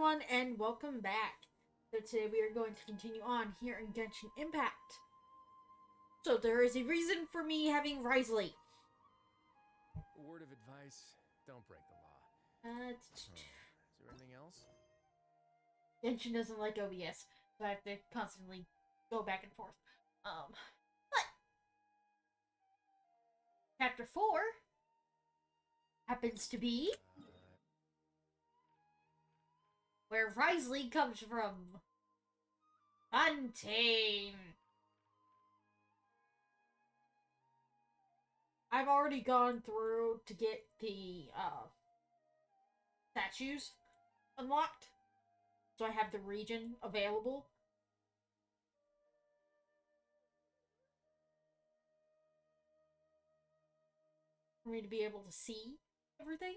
everyone, and welcome back. So today we are going to continue on here in Genshin Impact. So there is a reason for me having Rise late. A word of advice, don't break the law. Is there anything else? Genshin doesn't like OBS, so I have to constantly go back and forth. But Chapter 4 happens to be where Risley comes from. Fontaine. I've already gone through to get the statues unlocked, so I have the region available. For me to be able to see everything.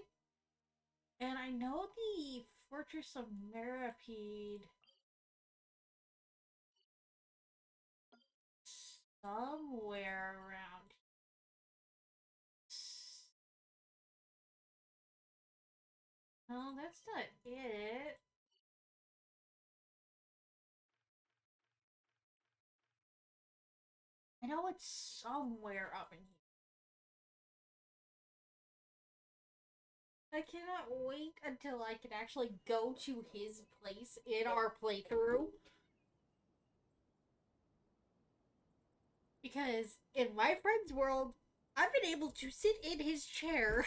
And I know the Fortress of Meripede somewhere around. No, that's not it. I know it's somewhere up in here. I cannot wait until I can actually go to his place in our playthrough. Because in my friend's world, I've been able to sit in his chair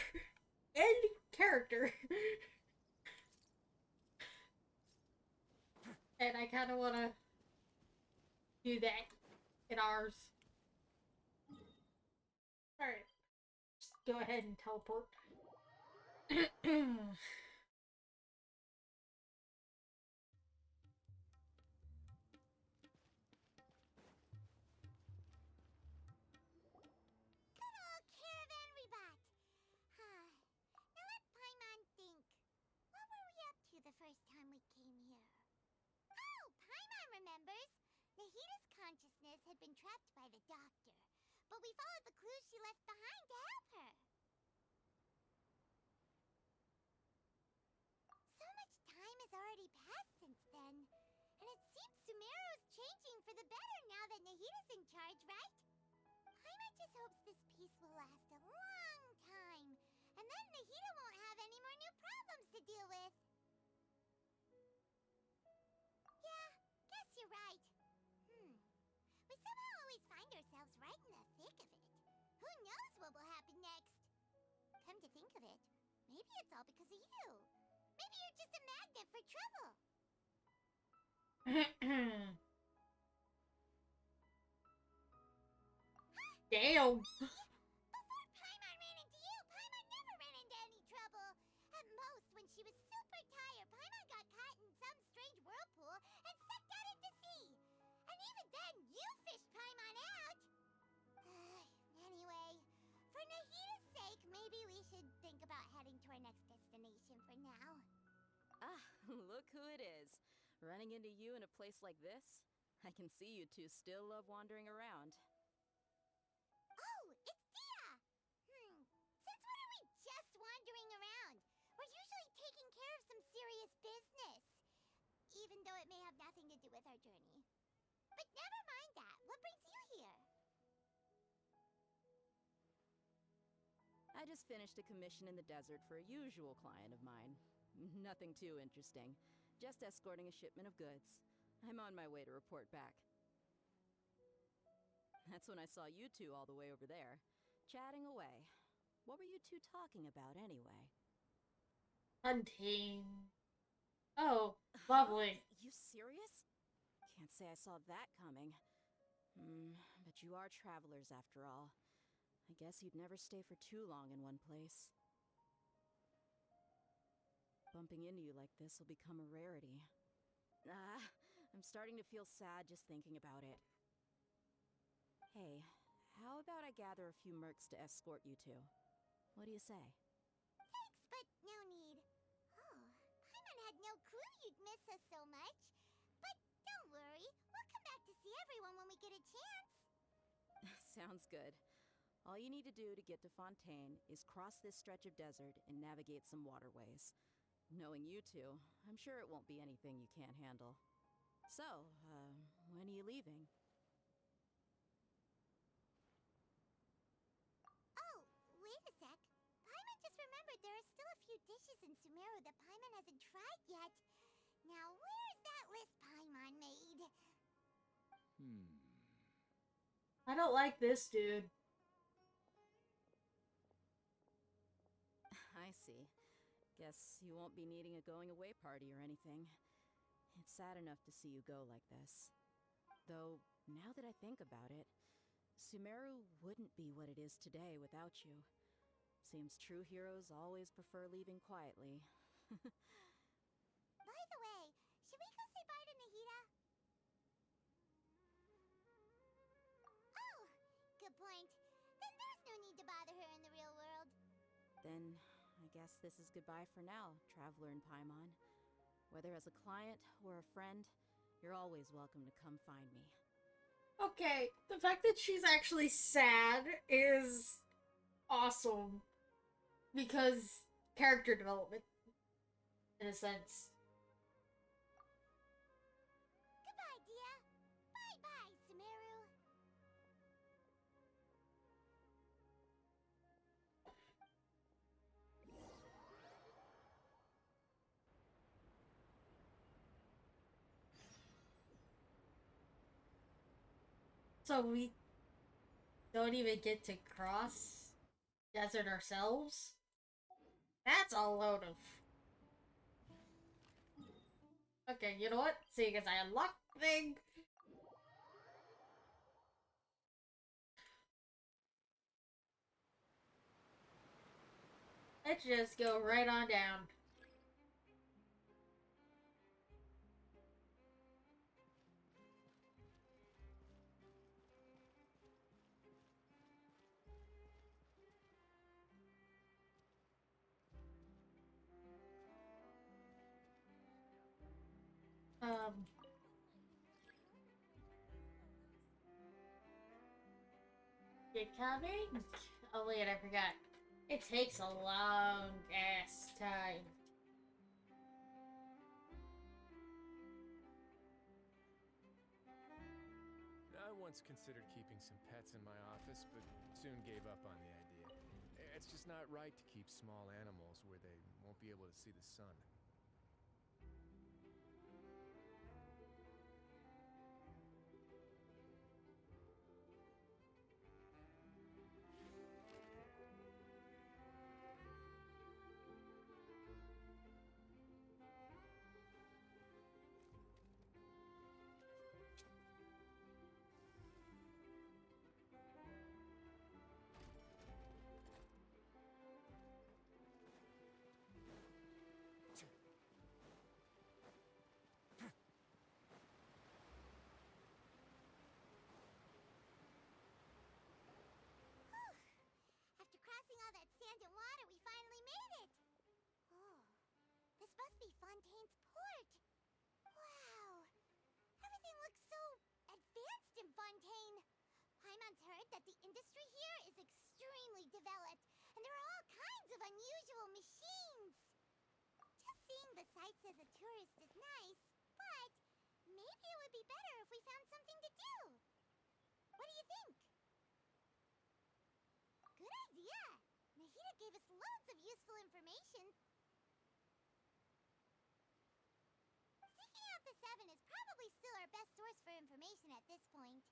and character. And I kind of want to do that in ours. Alright. Just go ahead and teleport. The first time we came here. Oh, Paimon remembers! Nahita's consciousness had been trapped by the doctor, but we followed the clues she left behind to help her. So much time has already passed since then, and it seems Sumeru's changing for the better now that Nahita's in charge, right? Paimon just hopes this peace will last a long time, and then Nahita won't have any more new problems to deal with. You're right. We somehow always find ourselves right in the thick of it. Who knows what will happen next? Come to think of it, maybe it's all because of you. Maybe you're just a magnet for trouble. Damn. Before Paimon ran into you, Paimon never ran into any trouble. At most, when she was super tired, Paimon got caught in some strange whirlpool and sucked out into sea. And even then, you fished Paimon out. Anyway, for Nahita's sake, maybe we should think about heading to our next destination for now. Ah, look who it is. Running into you in a place like this? I can see you two still love wandering around. Oh, it's Dia! Since when are we just wandering around? We're usually taking care of some serious business. Even though it may have nothing to do with our journey. But never mind that. What brings you here? I just finished a commission in the desert for a usual client of mine. Nothing too interesting. Just escorting a shipment of goods. I'm on my way to report back. That's when I saw you two all the way over there, chatting away. What were you two talking about anyway? Hunting. Oh, lovely. You serious? Can't say I saw that coming. But you are travelers after all. I guess you'd never stay for too long in one place. Bumping into you like this will become a rarity. I'm starting to feel sad just thinking about it. Hey, how about I gather a few mercs to escort you two? What do you say? Thanks, but no need. Oh, Paimon had no clue you'd miss us so much. But don't worry, we'll come back to see everyone when we get a chance. Sounds good. All you need to do to get to Fontaine is cross this stretch of desert and navigate some waterways. Knowing you two, I'm sure it won't be anything you can't handle. So, when are you leaving? Oh, wait a sec. Paimon just remembered there are still a few dishes in Sumeru that Paimon hasn't tried yet. Now, where's that list Paimon made? I don't like this dude. I see. Guess you won't be needing a going-away party or anything. It's sad enough to see you go like this. Though, now that I think about it, Sumeru wouldn't be what it is today without you. Seems true heroes always prefer leaving quietly. By the way, should we go say bye to Nahida? Oh, good point. Then there's no need to bother her in the real world. Then, I guess this is goodbye for now, Traveler in Paimon. Whether as a client or a friend, you're always welcome to come find me. Okay, the fact that she's actually sad is awesome. Because character development, in a sense. Goodbye, Dia. Bye-bye, Sumeru. So we don't even get to cross desert ourselves? That's a load of... Okay, you know what? Seeing as I unlocked the thing... Let's just go right on down. You coming? Oh wait, I forgot. It takes a long ass time. I once considered keeping some pets in my office, but soon gave up on the idea. It's just not right to keep small animals where they won't be able to see the sun. After crossing all that sand and water, we finally made it! Oh, this must be Fontaine's port! Wow! Everything looks so advanced in Fontaine! Paimon's heard that the industry here is extremely developed, and there are all kinds of unusual machines! Just seeing the sights as a tourist is nice, but maybe it would be better if we found something to do! What do you think? Good idea! Nahida gave us loads of useful information. Seeking out the Seven is probably still our best source for information at this point.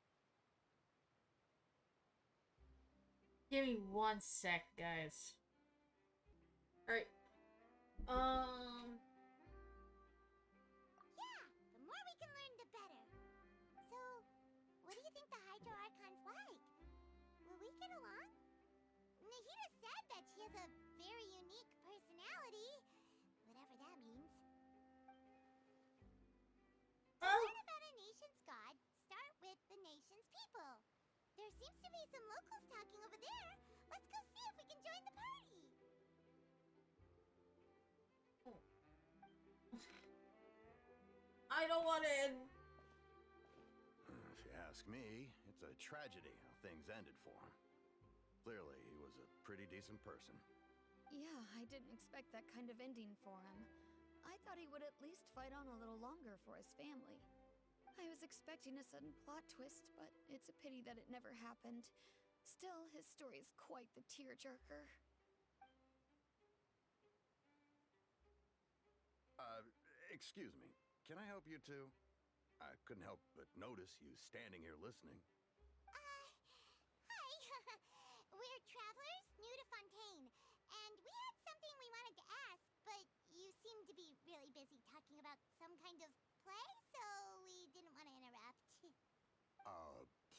Give me 1 sec, guys. Alright. Yeah, the more we can learn, the better. So, what do you think the Hydro Archon's like? Will we get along? Nahida said that she has a very unique personality, whatever that means. To learn about a nation's god, start with the nation's people. There seems to be some locals talking over there. Let's go see if we can join the party. I don't want to... If you ask me, it's a tragedy how things ended for him. Clearly, he was a pretty decent person. Yeah, I didn't expect that kind of ending for him. would at least fight on a little longer for his family. I was expecting a sudden plot twist, but it's a pity that it never happened. Still, his story is quite the tearjerker. Excuse me. Can I help you too? I couldn't help but notice you standing here listening. Hi. We're travelers new to Fontaine, and we had something we wanted to ask, but you seem to be really busy talking about some kind of play, so we didn't want to interrupt.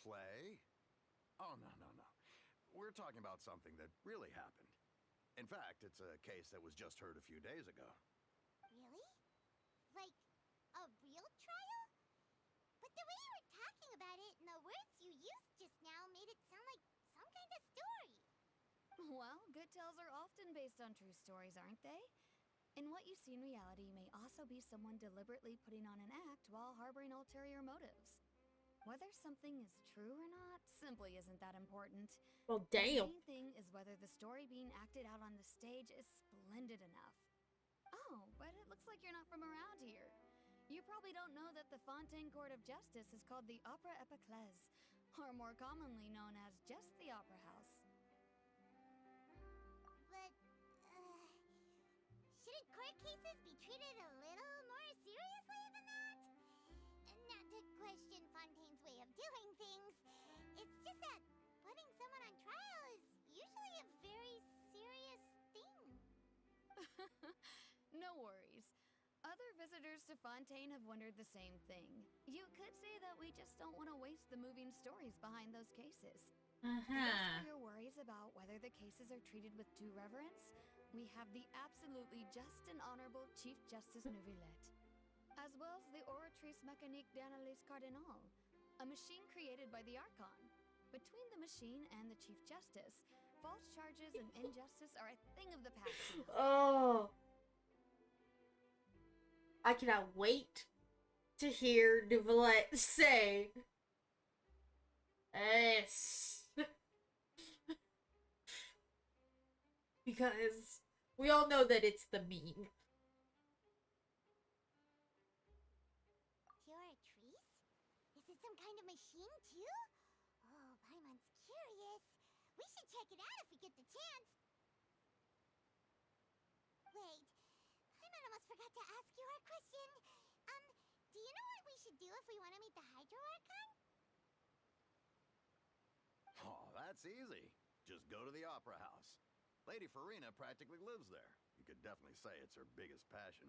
Play? Oh, no. We're talking about something that really happened. In fact, it's a case that was just heard a few days ago. Really? Like, a real trial? But the way you were talking about it and the words you used just now made it sound like some kind of story. Well, good tales are often based on true stories, aren't they? And what you see in reality may also be someone deliberately putting on an act while harboring ulterior motives. Whether something is true or not simply isn't that important. Well, The damn. main thing is whether the story being acted out on the stage is splendid enough. Oh, but it looks like you're not from around here. You probably don't know that the Fontaine Court of Justice is called the Opera Epiclese, or more commonly known as just the Opera House. But, shouldn't court cases be treated a little more seriously than that? Not to question Fontaine's way of doing things. It's just that putting someone on trial is usually a very serious thing. No worries. Other visitors to Fontaine have wondered the same thing. You could say that we just don't want to waste the moving stories behind those cases. As for your worries about whether the cases are treated with due reverence, we have the absolutely just and honorable Chief Justice Neuvillette, as well as the Oratrice Mécanique d'Analyse Cardinal, a machine created by the Archon. Between the machine and the Chief Justice, false charges and injustice are a thing of the past. Oh. I cannot wait to hear Neuvillette say yes. Because we all know that it's the meme. Oratrice? Is it some kind of machine, too? Oh, Paimon's curious. We should check it out if we get the chance. Wait, Paimon almost forgot to ask you our question. Do you know what we should do if we want to meet the Hydro Archon? Oh, that's easy. Just go to the Opera House. Lady Farina practically lives there. You could definitely say it's her biggest passion.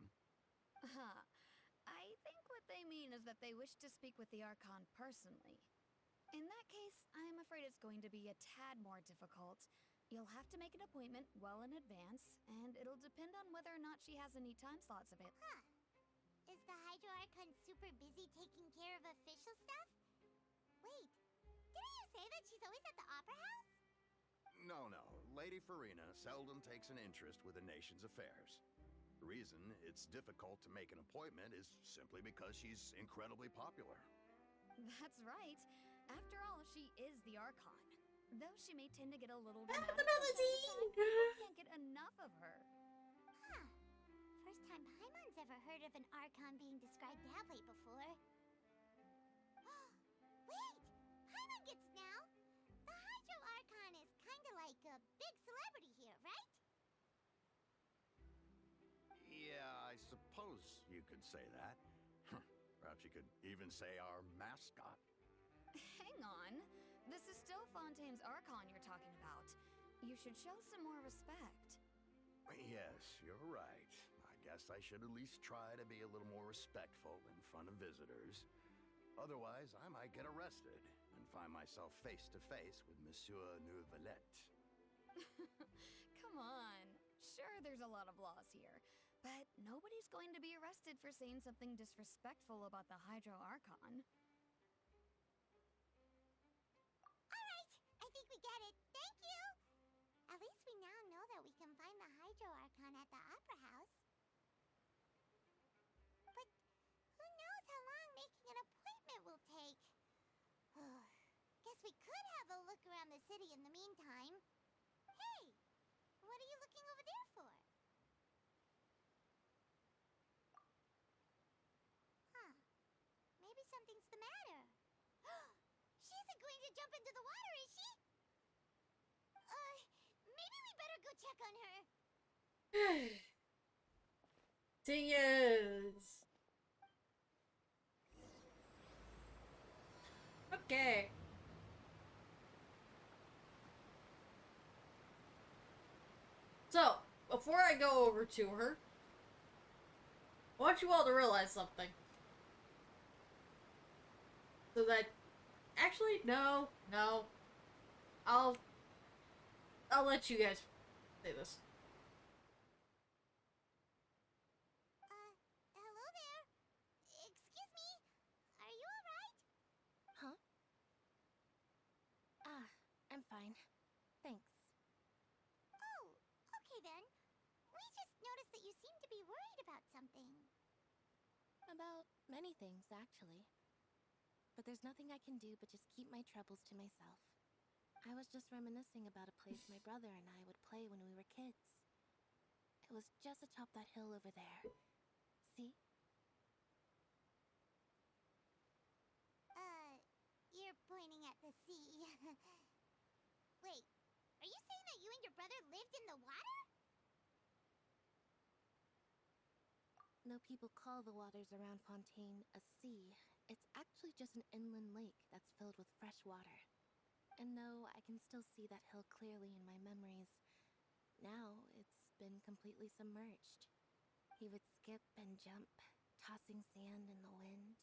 I think what they mean is that they wish to speak with the Archon personally. In that case, I'm afraid it's going to be a tad more difficult. You'll have to make an appointment well in advance, and it'll depend on whether or not she has any time slots available. Is the Hydro Archon super busy taking care of official stuff? Wait, didn't you say that she's always at the Opera House? No. Lady Farina seldom takes an interest with the nation's affairs. The reason it's difficult to make an appointment is simply because she's incredibly popular. That's right. After all, she is the Archon. Though she may tend to get a little That's dramatic, another from time to time, scene. people can't get enough of her. Huh. First time Paimon's ever heard of an Archon being described that way before. Wait! Paimon gets now! The Hydro Archon is kinda like a big celebrity here, right? Yeah, I suppose you could say that. Perhaps you could even say our mascot. Hang on. This is still Fontaine's Archon you're talking about. You should show some more respect. Yes, you're right. I guess I should at least try to be a little more respectful in front of visitors. Otherwise, I might get arrested and find myself face to face with Monsieur Neuvillette. Come on. Sure, there's a lot of laws here, but nobody's going to be arrested for saying something disrespectful about the Hydro Archon. Alright, I think we get it. Thank you! At least we now know that we can find the Hydro Archon at the Opera House. But who knows how long making an appointment will take? Guess we could have a look around the city in the meantime. Hey! What are you looking over there for? to jump into the water, is she? Maybe we better go check on her. Thing is... Okay. So, before I go over to her, I want you all to realize something. So that... Actually, no. I'll let you guys say this. Hello there. Excuse me. Are you alright? Huh? Ah, I'm fine. Thanks. Oh, okay then. We just noticed that you seem to be worried about something. About many things, actually. But there's nothing I can do but just keep my troubles to myself. I was just reminiscing about a place my brother and I would play when we were kids. It was just atop that hill over there. See? You're pointing at the sea. Wait, are you saying that you and your brother lived in the water? Though people call the waters around Fontaine a sea, it's actually just an inland lake that's filled with fresh water. And though I can still see that hill clearly in my memories, now it's been completely submerged. He would skip and jump, tossing sand in the wind.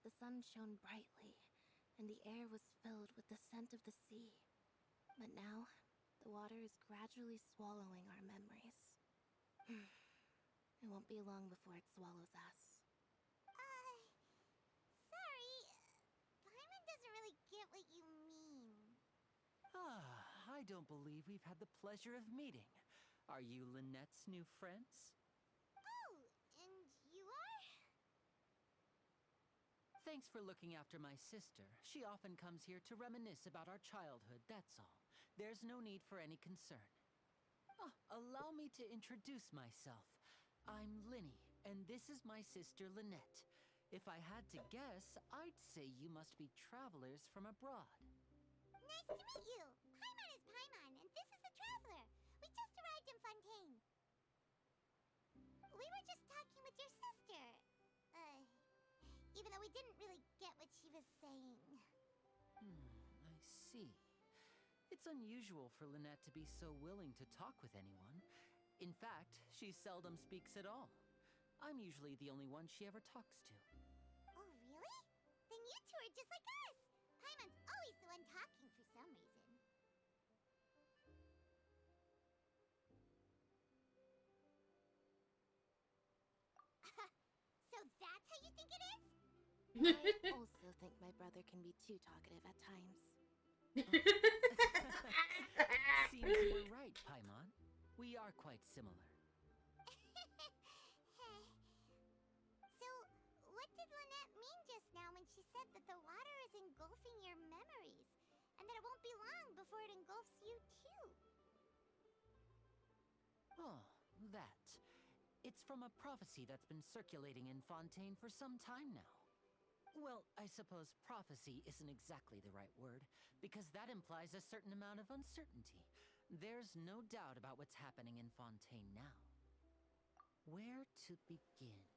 The sun shone brightly, and the air was filled with the scent of the sea. But now, the water is gradually swallowing our memories. It won't be long before it swallows us. Sorry. Paimon doesn't really get what you mean. I don't believe we've had the pleasure of meeting. Are you Lynette's new friends? Oh, and you are? Thanks for looking after my sister. She often comes here to reminisce about our childhood, that's all. There's no need for any concern. Allow me to introduce myself. I'm Linny, and this is my sister Lynette. If I had to guess, I'd say you must be travelers from abroad. Nice to meet you. Paimon is Paimon, and this is the Traveler. We just arrived in Fontaine. We were just talking with your sister. Even though we didn't really get what she was saying. I see. It's unusual for Lynette to be so willing to talk with anyone. In fact, she seldom speaks at all. I'm usually the only one she ever talks to. Oh, really? Then you two are just like us. Paimon's always the one talking for some reason. So that's how you think it is? I also think my brother can be too talkative at times. Seems you were right, Paimon. We are quite similar. So, what did Lynette mean just now when she said that the water is engulfing your memories, and that it won't be long before it engulfs you too? Oh, that. It's from a prophecy that's been circulating in Fontaine for some time now. Well, I suppose prophecy isn't exactly the right word, because that implies a certain amount of uncertainty. There's no doubt about what's happening in Fontaine now. Where to begin?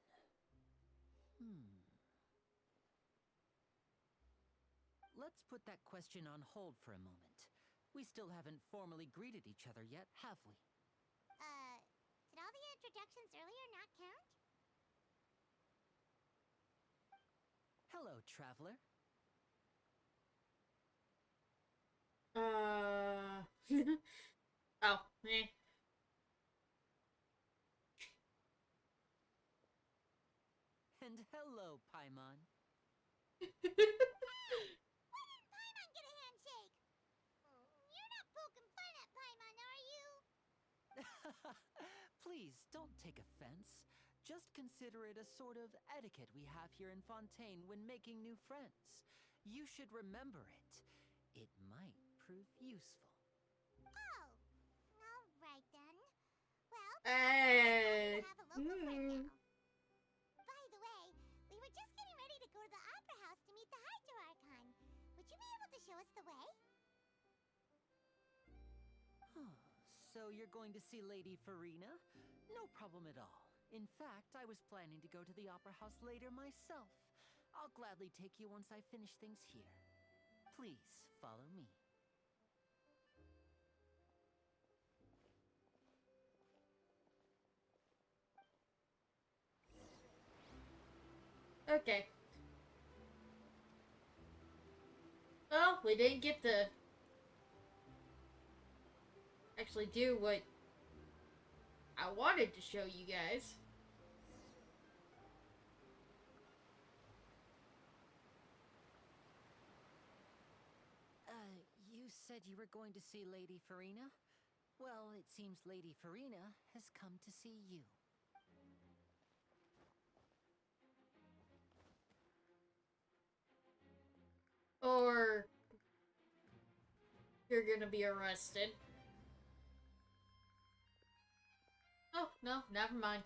Let's put that question on hold for a moment. We still haven't formally greeted each other yet, have we? Did all the introductions earlier not count? Hello, traveler. Oh, eh. And hello, Paimon. Why didn't Paimon get a handshake? You're not poking fun at Paimon, are you? Please, don't take offense. Just consider it a sort of etiquette we have here in Fontaine when making new friends. You should remember it. It might prove useful. Oh, alright then. Well, Hey. have a local friend now. By the way, we were just getting ready to go to the Opera House to meet the Hydro Archon. Would you be able to show us the way? So you're going to see Lady Farina? No problem at all. In fact, I was planning to go to the Opera House later myself. I'll gladly take you once I finish things here. Please, follow me. Okay. Well, we didn't get to actually do what I wanted to show you guys. You said you were going to see Lady Farina? Well, it seems Lady Farina has come to see you. Or you're gonna be arrested. Oh, no, never mind.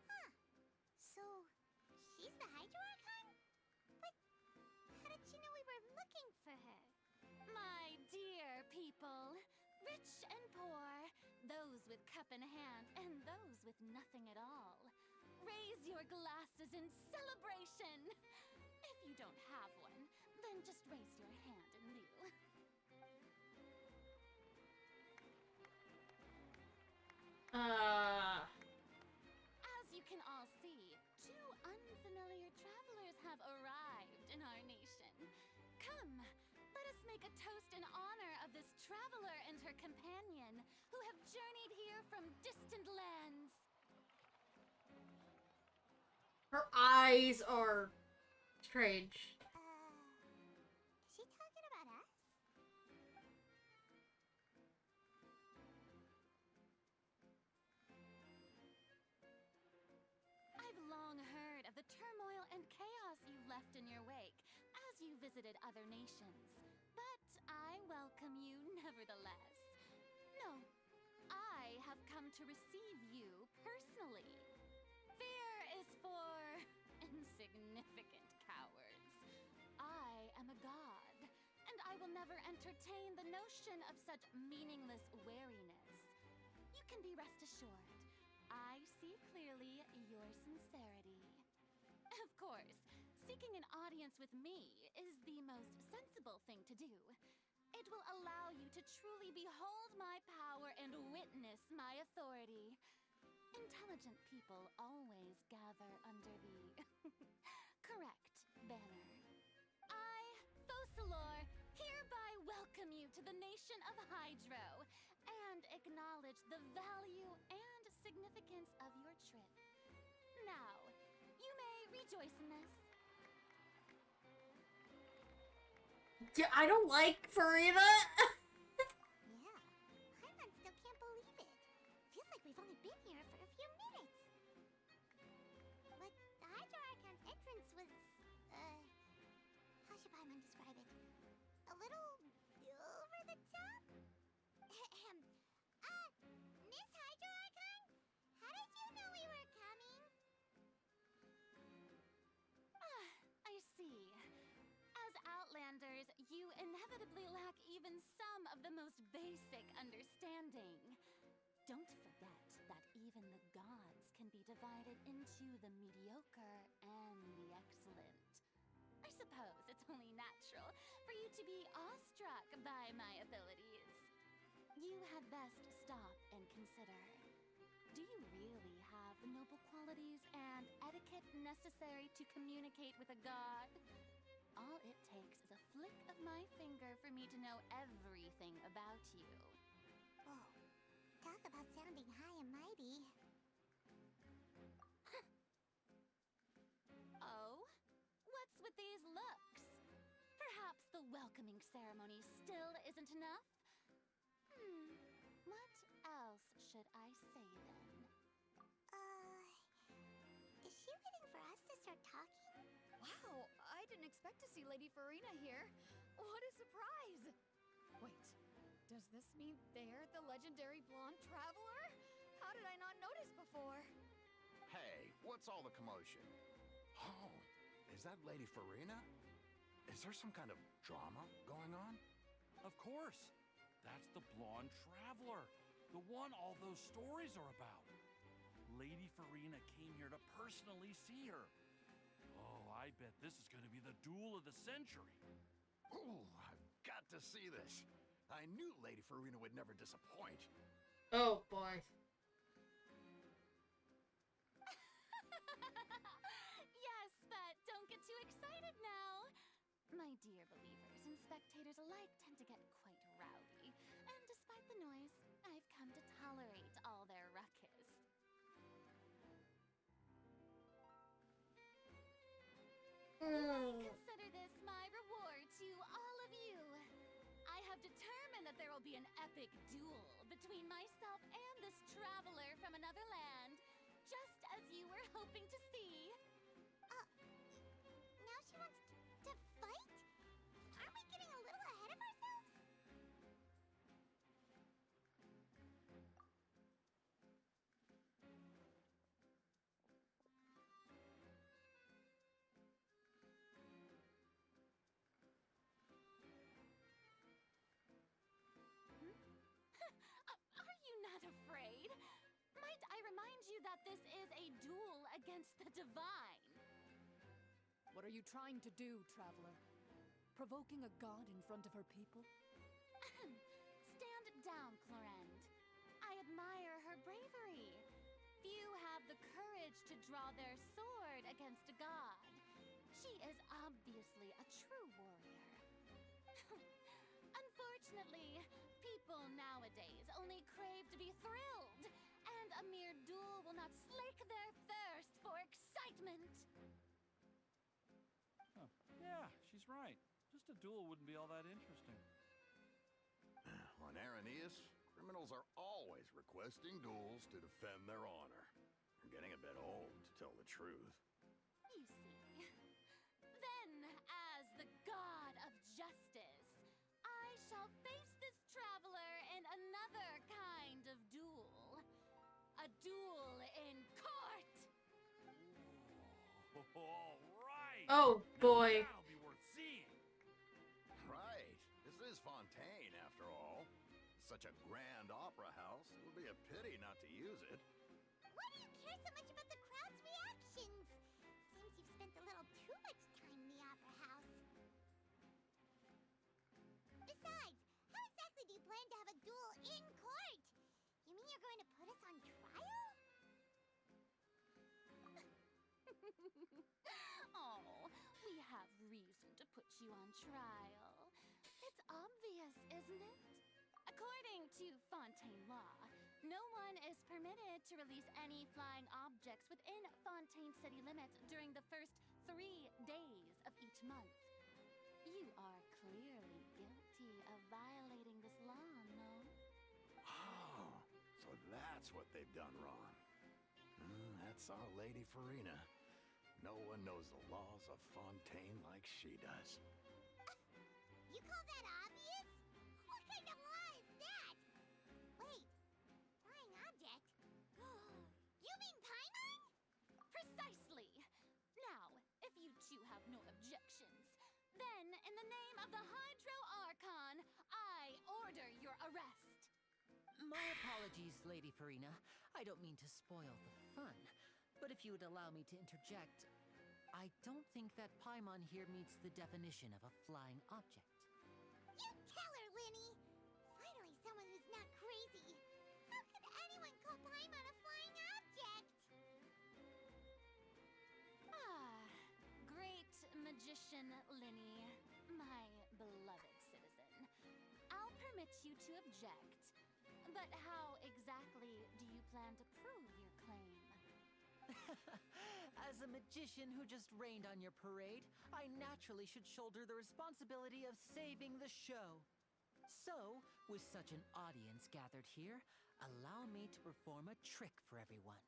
Huh. So, she's the Hydro Archon? But how did she know we were looking for her? My dear people, rich and poor, those with cup in hand and those with nothing at all, raise your glasses in celebration. If you don't have one, then just raise your hand in lieu. As you can all see, two unfamiliar travelers have arrived in our nation. Come, let us make a toast in honor of this traveler and her companion who have journeyed here from distant lands. Her eyes are strange. Is she talking about us? I've long heard of the turmoil and chaos you left in your wake as you visited other nations. But I welcome you nevertheless. No, I have come to receive you personally. Fear is for insignificant cowards. I am a god, and I will never entertain the notion of such meaningless wariness. You can be rest assured, I see clearly your sincerity. Of course, seeking an audience with me is the most sensible thing to do. It will allow you to truly behold my power and witness my authority. Intelligent people always gather under the correct banner. I, Focalor, hereby welcome you to the nation of Hydro and acknowledge the value and significance of your trip. Now, you may rejoice in this. Yeah, I don't like Farina. Yeah, Paimon still can't believe it. Feels like we've only been here for a few minutes. But the Hydro Archon's entrance was, how should Paimon describe it? A little over the top? Ahem. Miss Hydro Archon? How did you know we were coming? I see. As Outlanders, you inevitably lack even some of the most basic understanding. Don't forget that even the gods can be divided into the mediocre and the excellent. I suppose it's only natural for you to be awestruck by my abilities. You had best stop and consider. Do you really have the noble qualities and etiquette necessary to communicate with a god? All it takes is a flick of my finger for me to know everything about you. Whoa. Talk about sounding high and mighty. Oh? What's with these looks? Perhaps the welcoming ceremony still isn't enough? What else should I say then? Is she waiting for us to start talking? Wow, I didn't expect to see Lady Farina here. What a surprise! Wait, Does this mean they're the legendary blonde traveler? How did I not notice before? Hey, what's all the commotion? Oh, is that Lady Farina? Is there some kind of drama going on? Of course. That's the blonde traveler. The one all those stories are about. Lady Farina came here to personally see her. Oh, I bet this is going to be the duel of the century. Ooh, I've got to see this. I knew Lady Farina would never disappoint. Oh boy. Yes, but don't get too excited now. My dear believers and spectators alike tend to get quite rowdy, and despite the noise, I've come to tolerate all their ruckus. Consider this my reward to all of you. I have determined that there will be an epic duel between myself and this traveler from another land, just as you were hoping to see. Now she wants to fight? Aren't we getting a little ahead of ourselves? Are you not afraid? Might I remind you that this is a duel against the divine? What are you trying to do, traveler? Provoking a god in front of her people? Stand down, Clorend. I admire her bravery. Few have the courage to draw their sword against a god. She is obviously a true warrior. Unfortunately, people nowadays only crave to be thrilled, and a mere duel will not slake their thirst for excitement. Huh. Yeah, she's right. Just a duel wouldn't be all that interesting. On Araneus, criminals are always requesting duels to defend their honor. You're getting a bit old, to tell the truth. You see. Then, as the god of justice, I shall face this traveler in another kind of duel. A duel in court! All right! Oh boy. Now that'll be worth seeing. Right. This is Fontaine, after all. Such a grand opera house. It would be a pity not to use it. Why do you care so much about the crowd's reactions? Seems you've spent a little too much time in the opera house. Besides, how exactly do you plan to have a duel in court? You mean you're going to put us on trial? Oh, we have reason to put you on trial. It's obvious, isn't it? According to Fontaine law, no one is permitted to release any flying objects within Fontaine city limits during the first 3 days of each month. You are clearly guilty of violating this law, no? Oh, so that's what they've done wrong. That's our Lady Farina. No one knows the laws of Fontaine like she does. You call that obvious? What kind of law is that? Wait, flying object? You mean Paimon? Precisely! Now, if you two have no objections, then in the name of the Hydro Archon, I order your arrest. My apologies, Lady Farina. I don't mean to spoil the fun. But if you would allow me to interject, I don't think that Paimon here meets the definition of a flying object. You tell her, Linny! Finally someone who's not crazy. How could anyone call Paimon a flying object? Great magician Linny, my beloved citizen. I'll permit you to object, but how exactly do you plan to prove your claim? As a magician who just rained on your parade, I naturally should shoulder the responsibility of saving the show. So, with such an audience gathered here, allow me to perform a trick for everyone.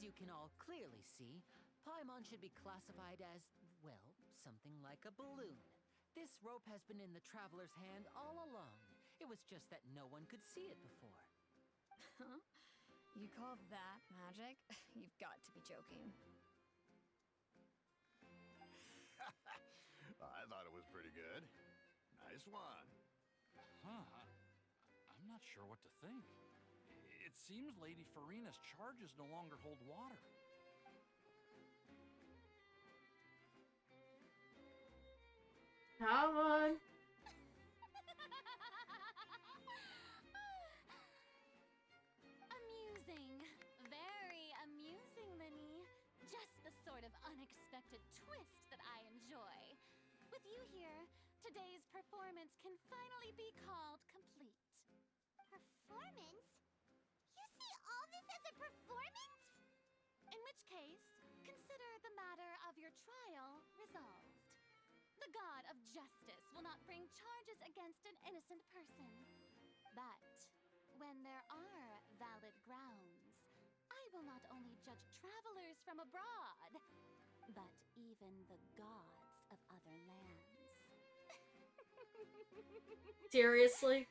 As you can all clearly see, Paimon should be classified as, well, something like a balloon. This rope has been in the traveler's hand all along. It was just that no one could see it before. Huh? You call that magic? You've got to be joking. I thought it was pretty good. Nice one. Huh. I'm not sure what to think. It seems Lady Farina's charges no longer hold water. Come on. Amusing. Very amusing, Linny. Just the sort of unexpected twist that I enjoy. With you here, today's performance can finally be called complete. Performance? You see all this as a performance? In which case, consider the matter of your trial resolved. The god of justice will not bring charges against an innocent person. But when there are valid grounds, I will not only judge travelers from abroad, but even the gods of other lands. Seriously?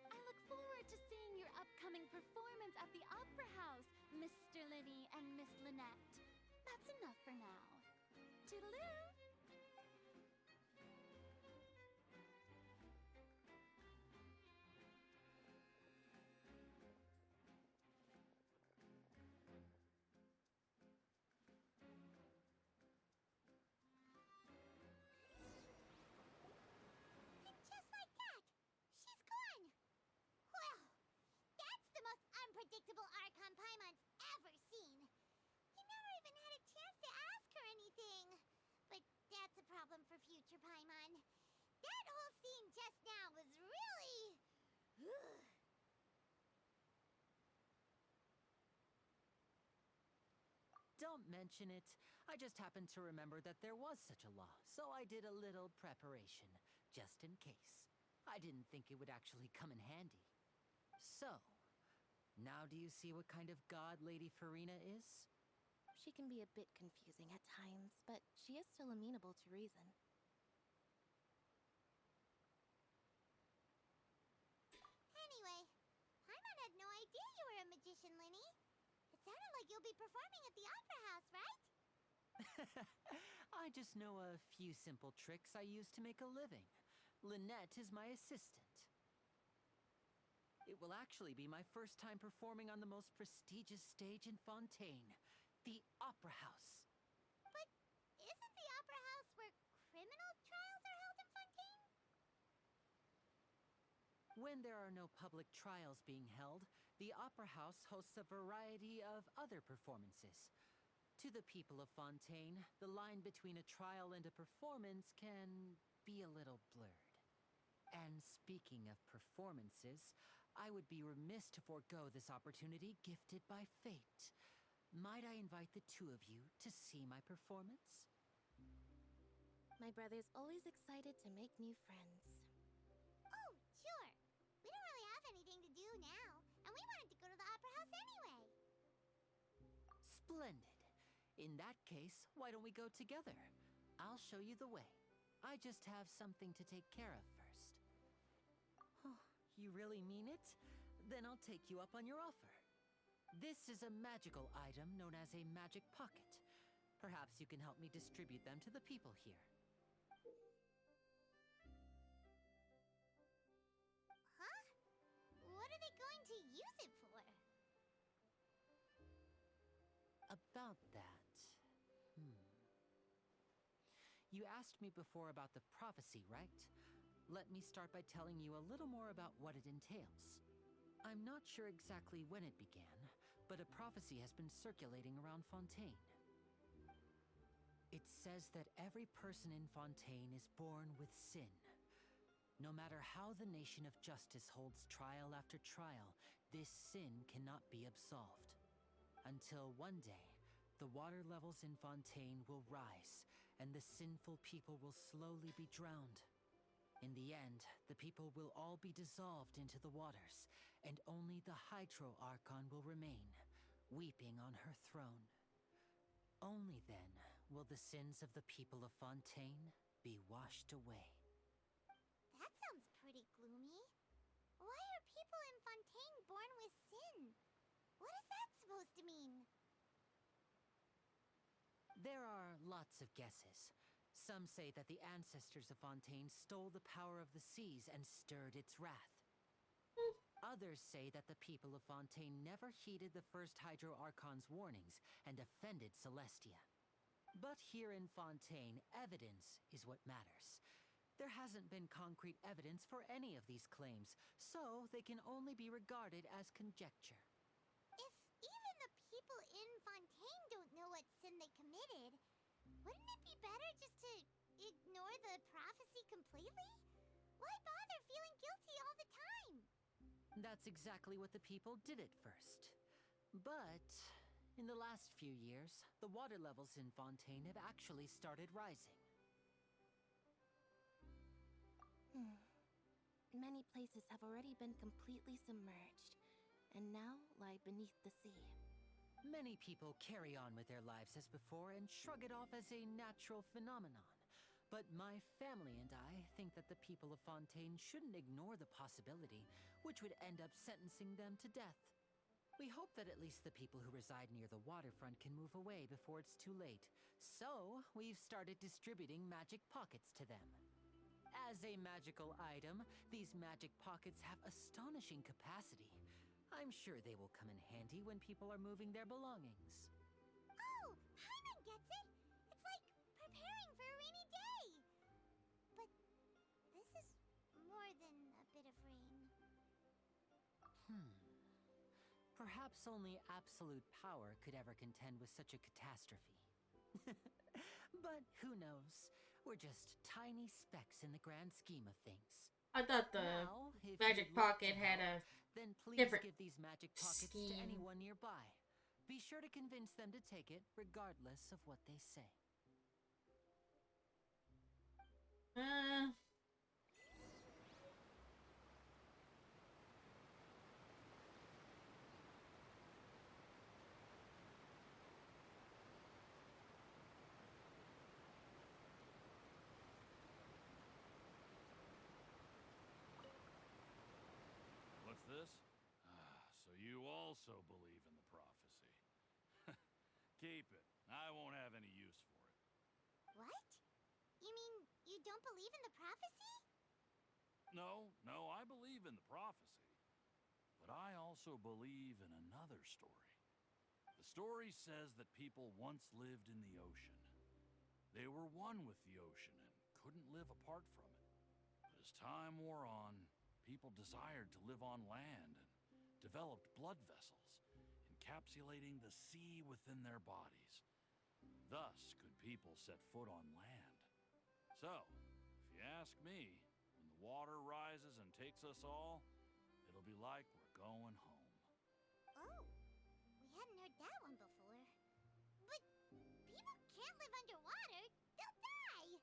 I look forward to seeing your upcoming performance at the Opera House, Mr. Linny and Miss Lynette. That's enough for now. Toodaloo! And just like that, she's gone. Well, that's the most unpredictable Archon Paimon's ever seen. He never even had a chance to ask her anything. But that's a problem for future Paimon. That whole scene just now was really... Don't mention it. I just happened to remember that there was such a law, so I did a little preparation, just in case. I didn't think it would actually come in handy. So, now do you see what kind of god Lady Farina is? She can be a bit confusing at times, but she is still amenable to reason. Anyway, Paimon had no idea you were a magician, Linny. It sounded like you'll be performing at the Opera House, right? I just know a few simple tricks I use to make a living. Lynette is my assistant. It will actually be my first time performing on the most prestigious stage in Fontaine, the Opera House. But isn't the Opera House where criminal trials are held in Fontaine? When there are no public trials being held, the Opera House hosts a variety of other performances. To the people of Fontaine, the line between a trial and a performance can be a little blurred. And speaking of performances, I would be remiss to forego this opportunity gifted by fate. Might I invite the two of you to see my performance? My brother's always excited to make new friends. Oh, sure. We don't really have anything to do now, and we wanted to go to the Opera House anyway. Splendid. In that case, why don't we go together? I'll show you the way. I just have something to take care of first. Oh, you really mean it? Then I'll take you up on your offer. This is a magical item known as a magic pocket. Perhaps you can help me distribute them to the people here. Huh? What are they going to use it for? About that. You asked me before about the prophecy, right? Let me start by telling you a little more about what it entails. I'm not sure exactly when it began, but a prophecy has been circulating around Fontaine. It says that every person in Fontaine is born with sin. No matter how the nation of justice holds trial after trial, this sin cannot be absolved. Until one day, the water levels in Fontaine will rise, and the sinful people will slowly be drowned. In the end, the people will all be dissolved into the waters, and only the Hydro Archon will remain, weeping on her throne. Only then will the sins of the people of Fontaine be washed away. That sounds pretty gloomy. Why are people in Fontaine born with sin? What is that supposed to mean? There are lots of guesses. Some say that the ancestors of Fontaine stole the power of the seas and stirred its wrath. Others say that the people of Fontaine never heeded the first Hydro Archon's warnings and offended Celestia. But here in Fontaine, evidence is what matters. There hasn't been concrete evidence for any of these claims, so they can only be regarded as conjecture. If even the people in Fontaine don't know what sin they committed, wouldn't it be better just to ignore the prophecy completely? Why bother feeling guilty all the time? That's exactly what the people did at first. But in the last few years, the water levels in Fontaine have actually started rising. Many places have already been completely submerged, and now lie beneath the sea. Many people carry on with their lives as before and shrug it off as a natural phenomenon. But my family and I think that the people of Fontaine shouldn't ignore the possibility, which would end up sentencing them to death. We hope that at least the people who reside near the waterfront can move away before it's too late. So, we've started distributing magic pockets to them. As a magical item, these magic pockets have astonishing capacity. I'm sure they will come in handy when people are moving their belongings. Oh, Paimon gets it! It's like preparing for a rainy day! But this is more than a bit of rain. Perhaps only absolute power could ever contend with such a catastrophe. But who knows? We're just tiny specks in the grand scheme of things. I thought the Now, if magic you'd like pocket to had help, a then please different give these magic pockets to scheme. anyone nearby. Be sure to convince them to take it, regardless of what they say. What's this? So you also believe in the prophecy. Keep it. I won't have any use for it. What? You mean you don't believe in the prophecy? No, I believe in the prophecy. But I also believe in another story. The story says that people once lived in the ocean. They were one with the ocean and couldn't live apart from it. But as time wore on, people desired to live on land and developed blood vessels, encapsulating the sea within their bodies. Thus could people set foot on land. So, if you ask me, when the water rises and takes us all, it'll be like we're going home. Oh, we hadn't heard that one before. But people can't live underwater. They'll die.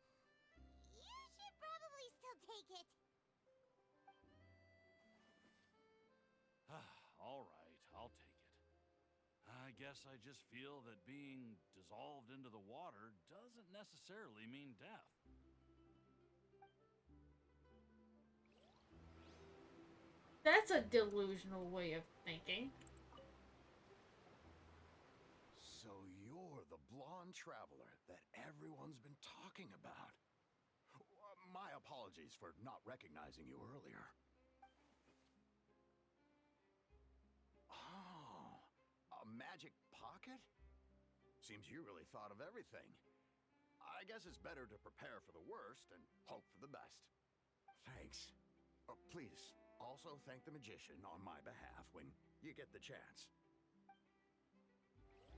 You should probably still take it. All right, I'll take it. I guess I just feel that being dissolved into the water doesn't necessarily mean death. That's a delusional way of thinking. So you're the blonde traveler that everyone's been talking about. My apologies for not recognizing you earlier. Oh, a magic pocket? Seems you really thought of everything. I guess it's better to prepare for the worst and hope for the best. Thanks. Please, also thank the magician on my behalf when you get the chance.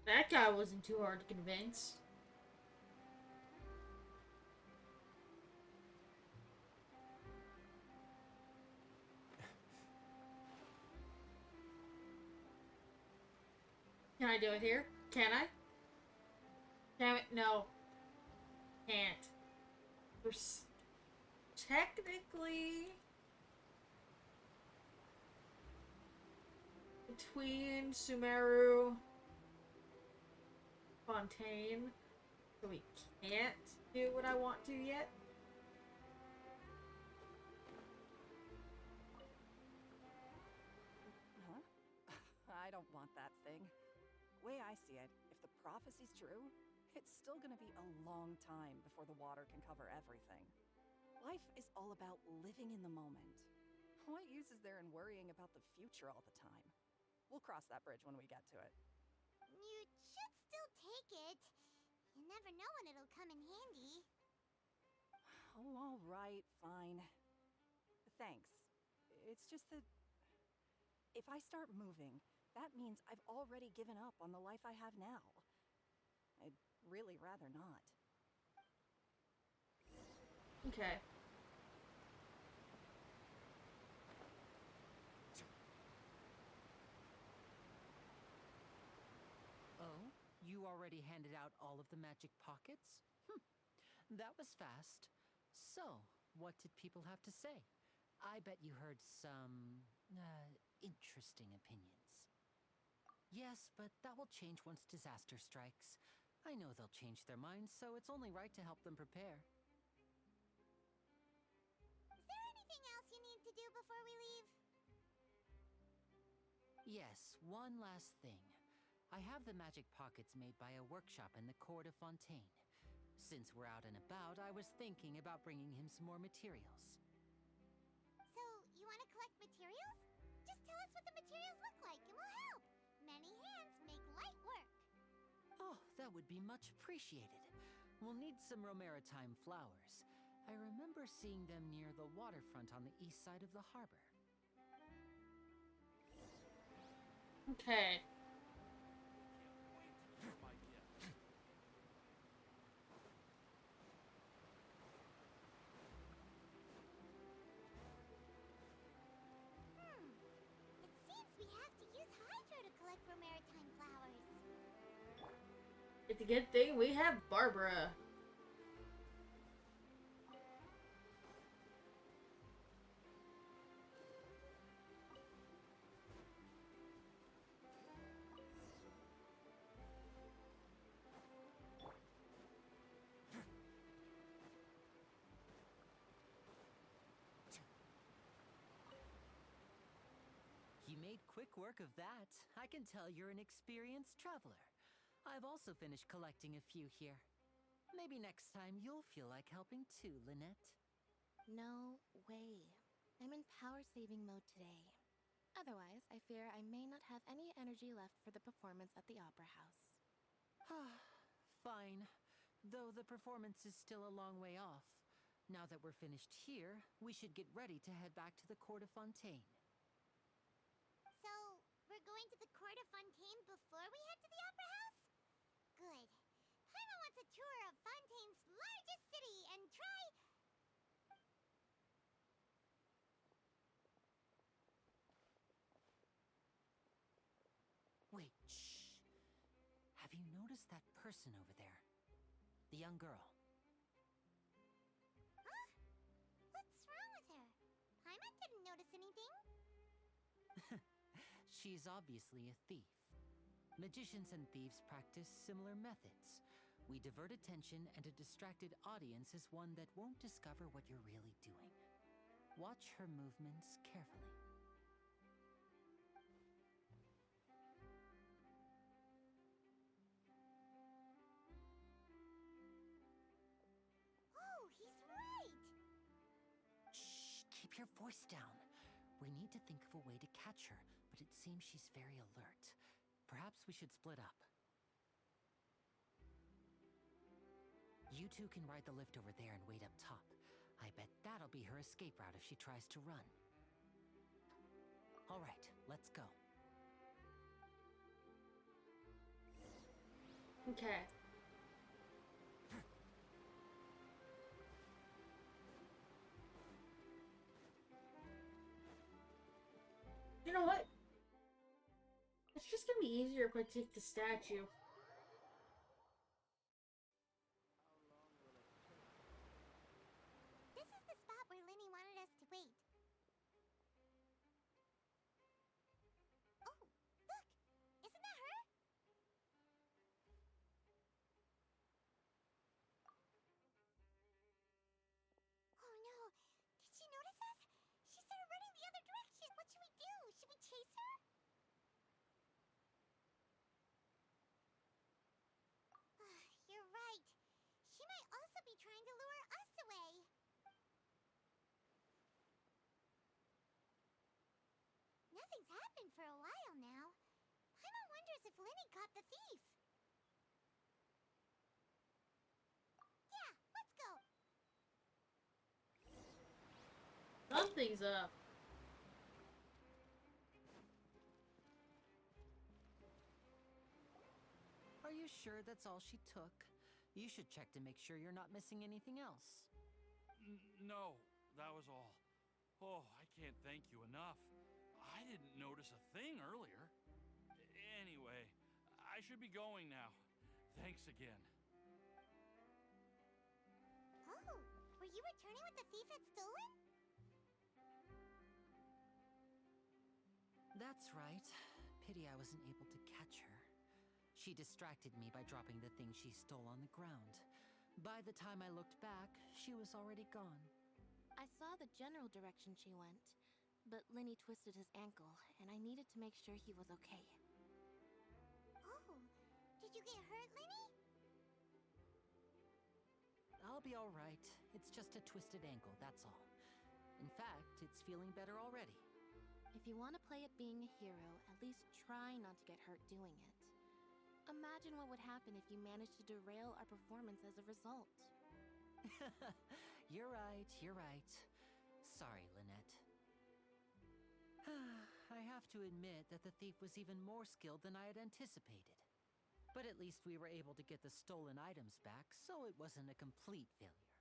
That guy wasn't too hard to convince. Can I do it here? Can I? Damn it, no. Can't. There's technically between Sumeru Fontaine. So we can't do what I want to yet. Huh? I don't want that thing. Way I see it, if the prophecy's true, it's still gonna be a long time before the water can cover everything. Life is all about living in the moment. What use is there in worrying about the future all the time? We'll cross that bridge when we get to it. You should still take it. You never know when it'll come in handy. Oh, all right, fine. Thanks. It's just that if I start moving, that means I've already given up on the life I have now. I'd really rather not. Okay. Oh, you already handed out all of the magic pockets? That was fast. So, what did people have to say? I bet you heard some, interesting opinions. Yes, but that will change once disaster strikes. I know they'll change their minds, so it's only right to help them prepare. Is there anything else you need to do before we leave? Yes, one last thing. I have the magic pockets made by a workshop in the court of Fontaine. Since we're out and about, I was thinking about bringing him some more materials. So, you want to collect materials? Just tell us what the materials look like and we'll help. Many hands make light work. Oh, that would be much appreciated. We'll need some Romaritime flowers. I remember seeing them near the waterfront on the east side of the harbor. Okay. It seems we have to use Hydro to collect Romaritime flowers. It's a good thing we have Barbara. You made quick work of that. I can tell you're an experienced traveler. I've also finished collecting a few here. Maybe next time you'll feel like helping too, Lynette. No way. I'm in power-saving mode today. Otherwise, I fear I may not have any energy left for the performance at the Opera House. Fine. Though the performance is still a long way off. Now that we're finished here, we should get ready to head back to the Court of Fontaine. So, we're going to the Court of Fontaine before we head to the Opera House? Good. Paimon wants a tour of Fontaine's largest city and try... Wait, shh. Have you noticed that person over there? The young girl. Huh? What's wrong with her? Paimon didn't notice anything. She's obviously a thief. Magicians and thieves practice similar methods. We divert attention, and a distracted audience is one that won't discover what you're really doing. Watch her movements carefully. Oh, he's right! Shh, keep your voice down. We need to think of a way to catch her, but it seems she's very alert. Perhaps we should split up. You two can ride the lift over there and wait up top. I bet that'll be her escape route if she tries to run. All right, let's go. Okay. You know what? It's just gonna be easier if I take the statue. This is the spot where Linny wanted us to wait. Oh, look! Isn't that her? Nothing's happened for a while now. Paimon wonders if Linny caught the thief. Yeah, let's go. Something's up. Are you sure that's all she took? You should check to make sure you're not missing anything else. No, that was all. Oh, I can't thank you enough. I didn't notice a thing earlier. Anyway, I should be going now. Thanks again. Oh, were you returning what the thief had stolen? That's right. Pity I wasn't able to catch her. She distracted me by dropping the thing she stole on the ground. By the time I looked back, she was already gone. I saw the general direction she went, but Linny twisted his ankle, and I needed to make sure he was okay. Oh, did you get hurt, Linny? I'll be all right. It's just a twisted ankle, that's all. In fact, it's feeling better already. If you want to play at being a hero, at least try not to get hurt doing it. Imagine what would happen if you managed to derail our performance as a result. You're right, you're right. Sorry, Lynette. I have to admit that the thief was even more skilled than I had anticipated. But at least we were able to get the stolen items back, so it wasn't a complete failure.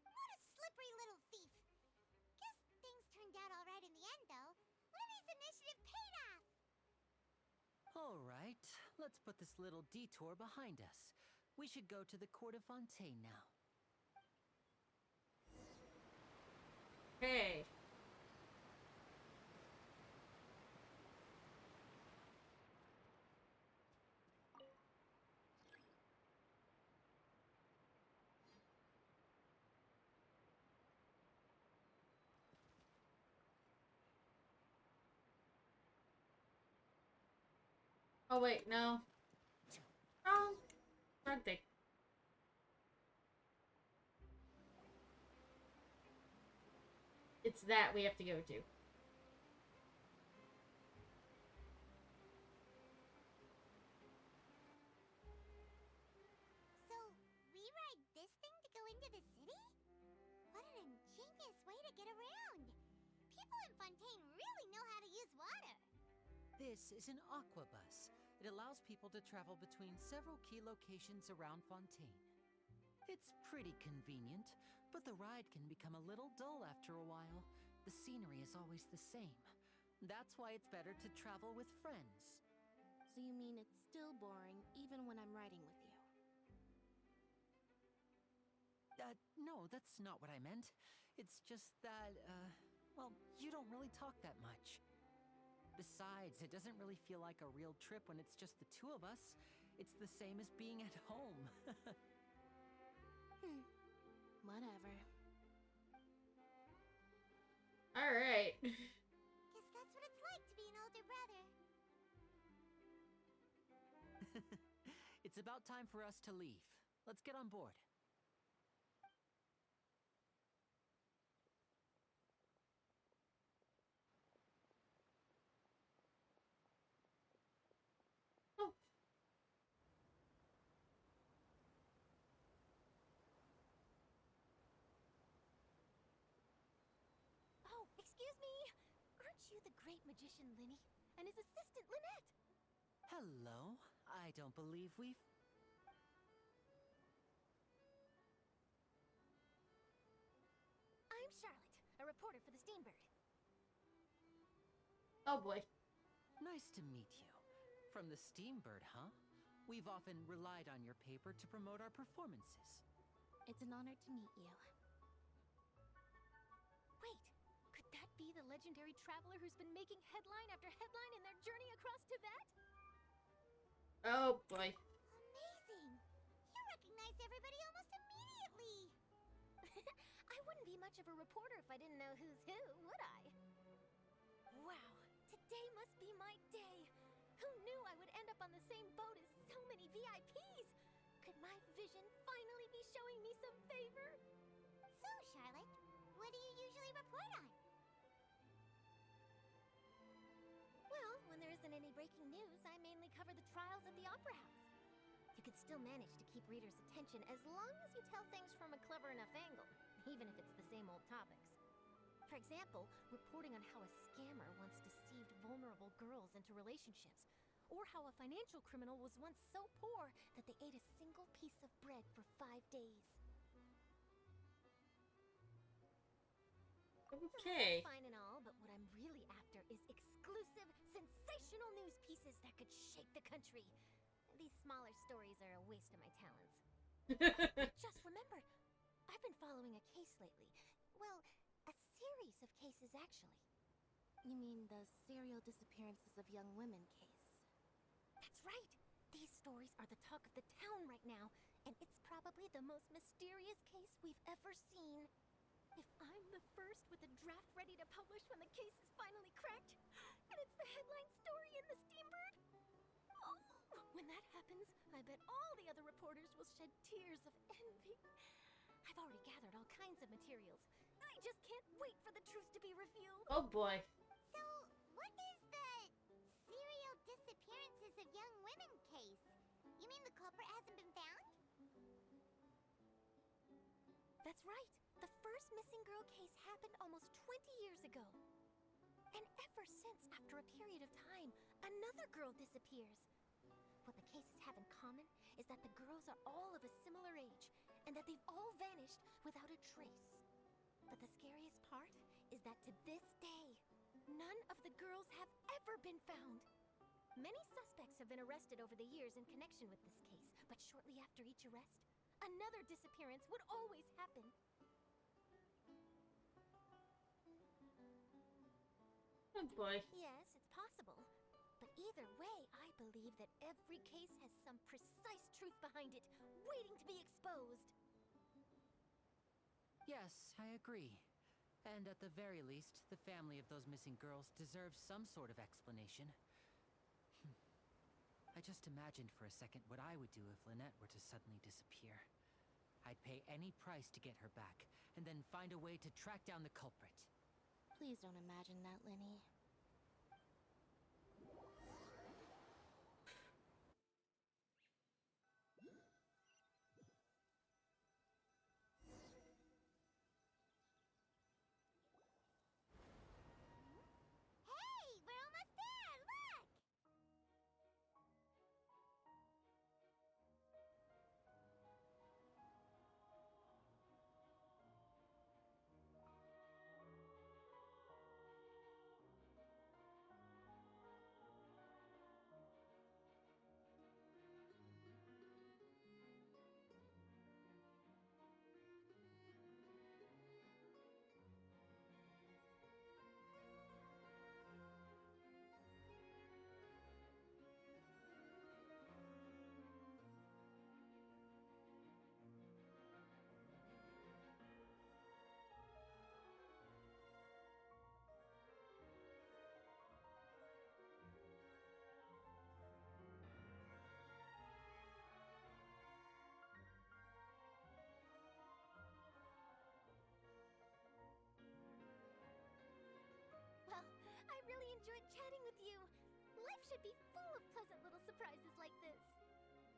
What a slippery little thief. Guess things turned out all right in the end, though. Linny's initiative paid off. All right, let's put this little detour behind us. We should go to the Court of Fontaine now. Hey. Oh wait, no. Wrong thing. It's that we have to go to. So, we ride this thing to go into the city? What an ingenious way to get around. People in Fontaine really know how to use water. This is an aqua bus. It allows people to travel between several key locations around Fontaine. It's pretty convenient, but the ride can become a little dull after a while. The scenery is always the same. That's why it's better to travel with friends. So you mean it's still boring even when I'm riding with you? No, that's not what I meant. It's just that, well, you don't really talk that much. Besides, it doesn't really feel like a real trip when it's just the two of us. It's the same as being at home. Whatever. Alright. Guess that's what it's like to be an older brother. It's about time for us to leave. Let's get on board. Oh. Oh, excuse me! Aren't you the great magician Linny? And his assistant Lynette? Hello. I don't believe we've... I'm Charlotte, a reporter for the Steambird. Oh boy. Nice to meet you. From the Steambird, huh? We've often relied on your paper to promote our performances. It's an honor to meet you. Wait, could that be the legendary traveler who's been making headline after headline in their journey across Tibet? Oh boy. Amazing! You recognize everybody almost immediately! I wouldn't be much of a reporter if I didn't know who's who, would I? Wow, today must be my day! Who knew I would end up on the same boat as so many VIPs? Could my vision finally be showing me some favor? So, Charlotte, what do you usually report on? cover the trials at the Opera House. You could still manage to keep readers' attention as long as you tell things from a clever enough angle, even if it's the same old topics. For example, reporting on how a scammer once deceived vulnerable girls into relationships, or how a financial criminal was once so poor that they ate a single piece of bread for 5 days. Okay. That's fine and all, but what I'm really after is exclusive, sensational news pieces that could shake the country. These smaller stories are a waste of my talents. Just remember, I've been following a case lately. Well, a series of cases, actually. You mean the serial disappearances of young women case? That's right! These stories are the talk of the town right now, and it's probably the most mysterious case we've ever seen. If I'm the first with a draft ready to publish when the case is finally cracked, and it's the headline story in the Steambird, oh, when that happens, I bet all the other reporters will shed tears of envy. I've already gathered all kinds of materials. I just can't wait for the truth to be revealed. Oh boy. So, what is the serial disappearances of young women case? You mean the culprit hasn't been found? That's right. The first missing girl case happened almost 20 years ago. And ever since, after a period of time, another girl disappears. What the cases have in common is that the girls are all of a similar age, and that they've all vanished without a trace. But the scariest part is that to this day, none of the girls have ever been found. Many suspects have been arrested over the years in connection with this case, but shortly after each arrest, another disappearance would always happen. Oh boy. Yes, it's possible. But either way, I believe that every case has some precise truth behind it, waiting to be exposed. Yes, I agree. And at the very least, the family of those missing girls deserves some sort of explanation. I just imagined for a second what I would do if Lynette were to suddenly disappear. I'd pay any price to get her back, and then find a way to track down the culprit. Please don't imagine that, Lenny. Hey, we're almost there! Look! Well, I really enjoyed chatting with you. Life should be full of pleasant little surprises like this.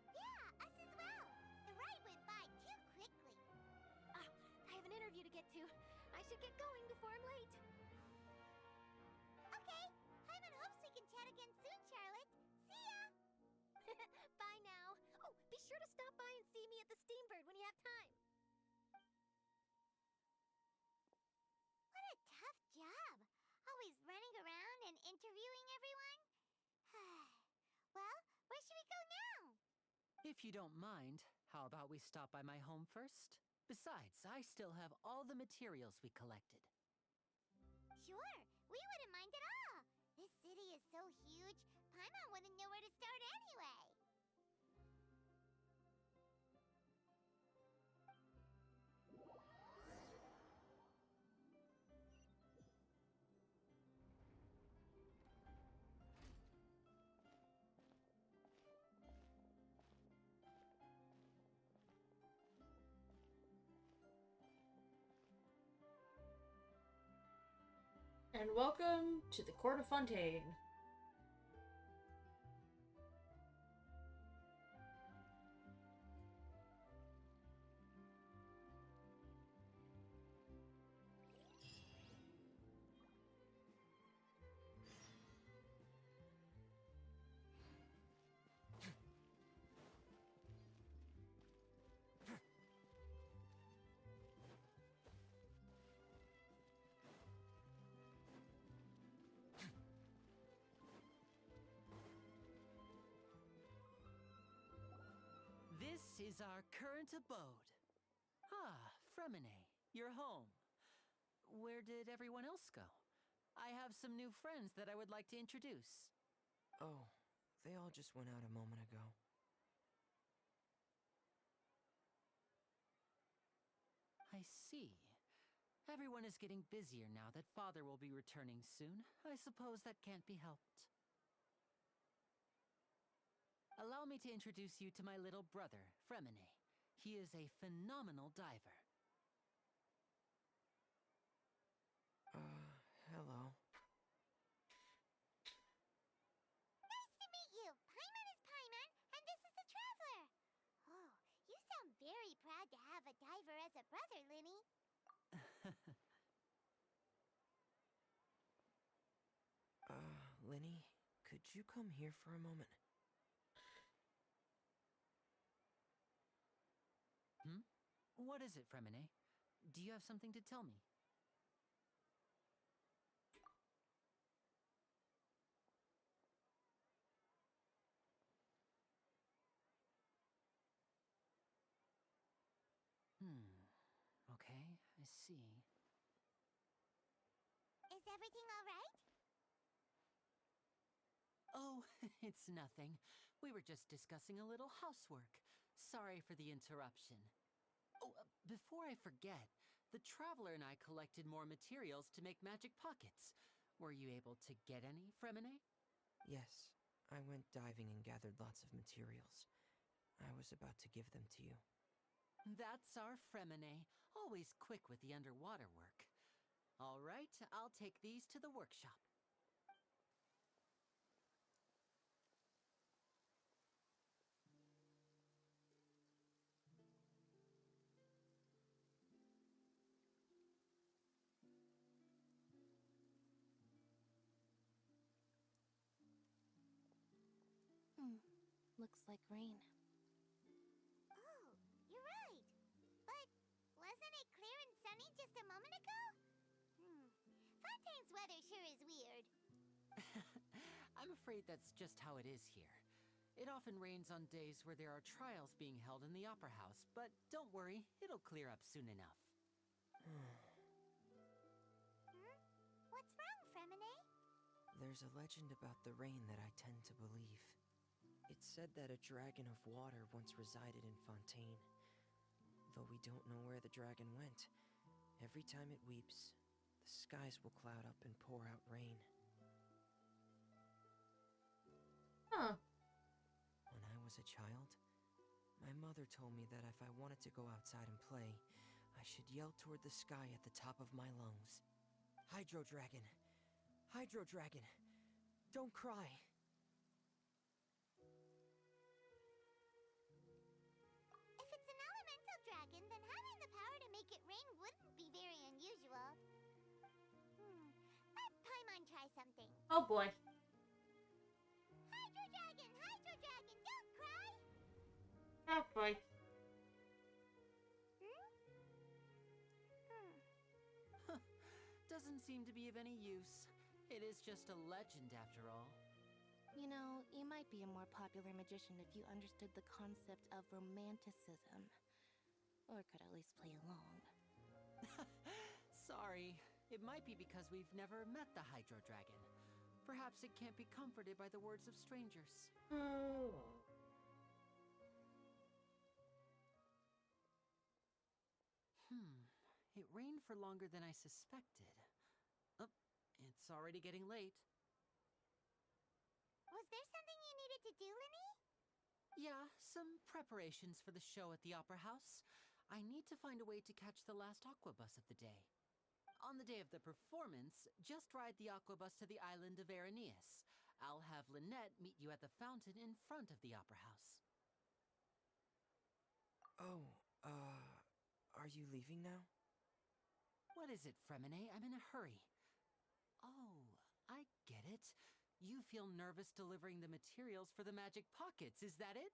Yeah, us as well. The ride went by too quickly. I have an interview to get to. I should get going before I'm late. Okay, Hyman hopes we can chat again soon, Charlotte. See ya! Bye now. Oh, be sure to stop by and see me at the Steambird when you have time. What a tough job. Always running around and interviewing everyone. Well, where should we go now? If you don't mind, how about we stop by my home first? Besides, I still have all the materials we collected. Sure, we wouldn't mind at all. This city is so huge, Paimon wouldn't know where to start anyway. And welcome to the Court of Fontaine. is our current abode. Ah, Fremine, you're home. Where did everyone else go? I have some new friends that I would like to introduce. Oh, they all just went out a moment ago. I see. Everyone is getting busier now that Father will be returning soon. I suppose that can't be helped. Allow me to introduce you to my little brother, Fremine. He is a phenomenal diver. Hello. Nice to meet you. Paimon is Paimon, and this is the Traveler. Oh, you sound very proud to have a diver as a brother, Linny. Linny, could you come here for a moment? What is it, Fremine? Do you have something to tell me? Okay, I see. Is everything all right? Oh, it's nothing. We were just discussing a little housework. Sorry for the interruption. Oh, before I forget, the Traveler and I collected more materials to make magic pockets. Were you able to get any, Fremine? Yes, I went diving and gathered lots of materials. I was about to give them to you. That's our Fremine, always quick with the underwater work. All right, I'll take these to the workshop. Looks like rain. Oh, you're right. But wasn't it clear and sunny just a moment ago? Fontaine's weather sure is weird. I'm afraid that's just how it is here. It often rains on days where there are trials being held in the Opera House, but don't worry, it'll clear up soon enough. What's wrong, Fremine? There's a legend about the rain that I tend to believe. It's said that a dragon of water once resided in Fontaine. Though we don't know where the dragon went, every time it weeps, the skies will cloud up and pour out rain. Huh. When I was a child, my mother told me that if I wanted to go outside and play, I should yell toward the sky at the top of my lungs. Hydro Dragon! Hydro Dragon! Don't cry! If it's an elemental dragon, then having the power to make it rain wouldn't be very unusual. Let Paimon try something. Oh boy. Hydro Dragon! Hydro Dragon! Don't cry! Oh boy. Doesn't seem to be of any use. It is just a legend after all. You know, you might be a more popular magician if you understood the concept of romanticism. Or could at least play along. Sorry. It might be because we've never met the Hydro Dragon. Perhaps it can't be comforted by the words of strangers. Oh. It rained for longer than I suspected. Oh, it's already getting late. Was there something you needed to do, Linny? Yeah, some preparations for the show at the Opera House. I need to find a way to catch the last aqua bus of the day. On the day of the performance, just ride the aqua bus to the island of Araneus. I'll have Lynette meet you at the fountain in front of the Opera House. Oh, are you leaving now? What is it, Fremine? I'm in a hurry. Oh, I get it. You feel nervous delivering the materials for the magic pockets, is that it?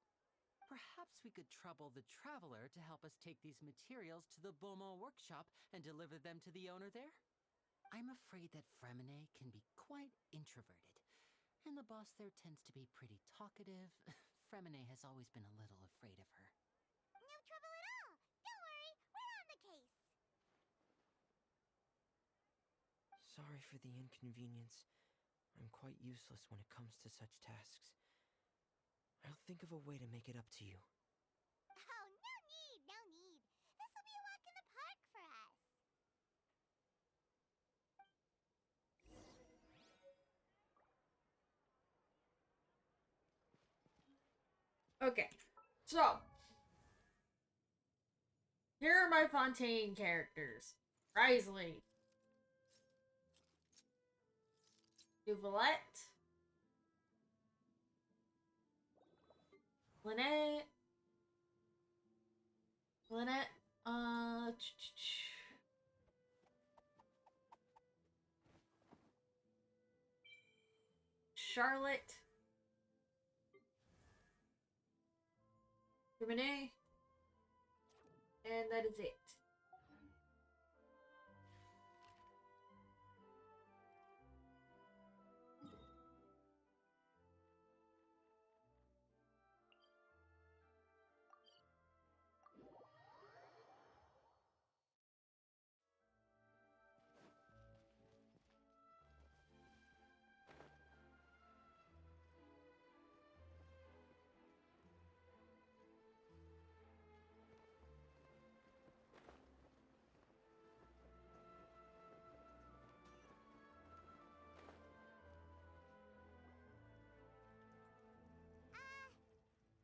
Perhaps we could trouble the Traveler to help us take these materials to the Beaumont workshop and deliver them to the owner there? I'm afraid that Fremine can be quite introverted, and the boss there tends to be pretty talkative. Fremine has always been a little afraid of her. No trouble at all. Don't worry, we're on the case. Sorry for the inconvenience. I'm quite useless when it comes to such tasks. I'll think of a way to make it up to you. Oh, no need, no need. This will be a walk in the park for us. Okay, so here are my Fontaine characters. Risley, Duvalette, Lynette, Charlotte, Renee, and that is it.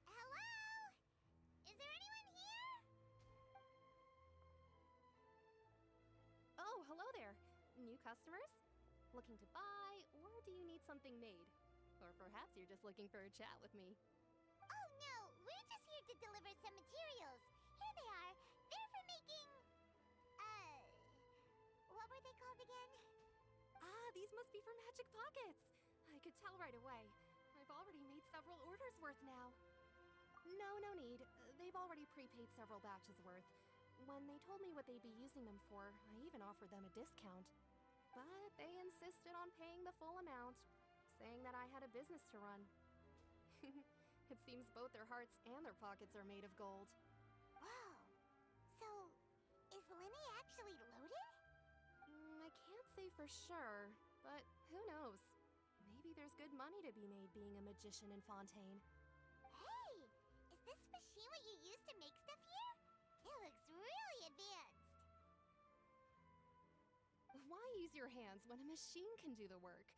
Hello? Is there anyone here? Oh, hello there. New customers? Looking to buy, or do you need something made? Or perhaps you're just looking for a chat with me. Oh no, we're just here to deliver some materials. Here they are. They're for making... what were they called again? Ah, these must be for Magic Pockets. I could tell right away. I've already made several orders worth now. No need. They've already prepaid several batches worth. When they told me what they'd be using them for, I even offered them a discount. But they insisted on paying the full amount, saying that I had a business to run. It seems both their hearts and their pockets are made of gold. Whoa. So, is Lenny actually loaded? I can't say for sure, but who knows? Maybe there's good money to be made being a magician in Fontaine. Hey, is this machine what you use to make stuff here? It looks really advanced. Why use your hands when a machine can do the work?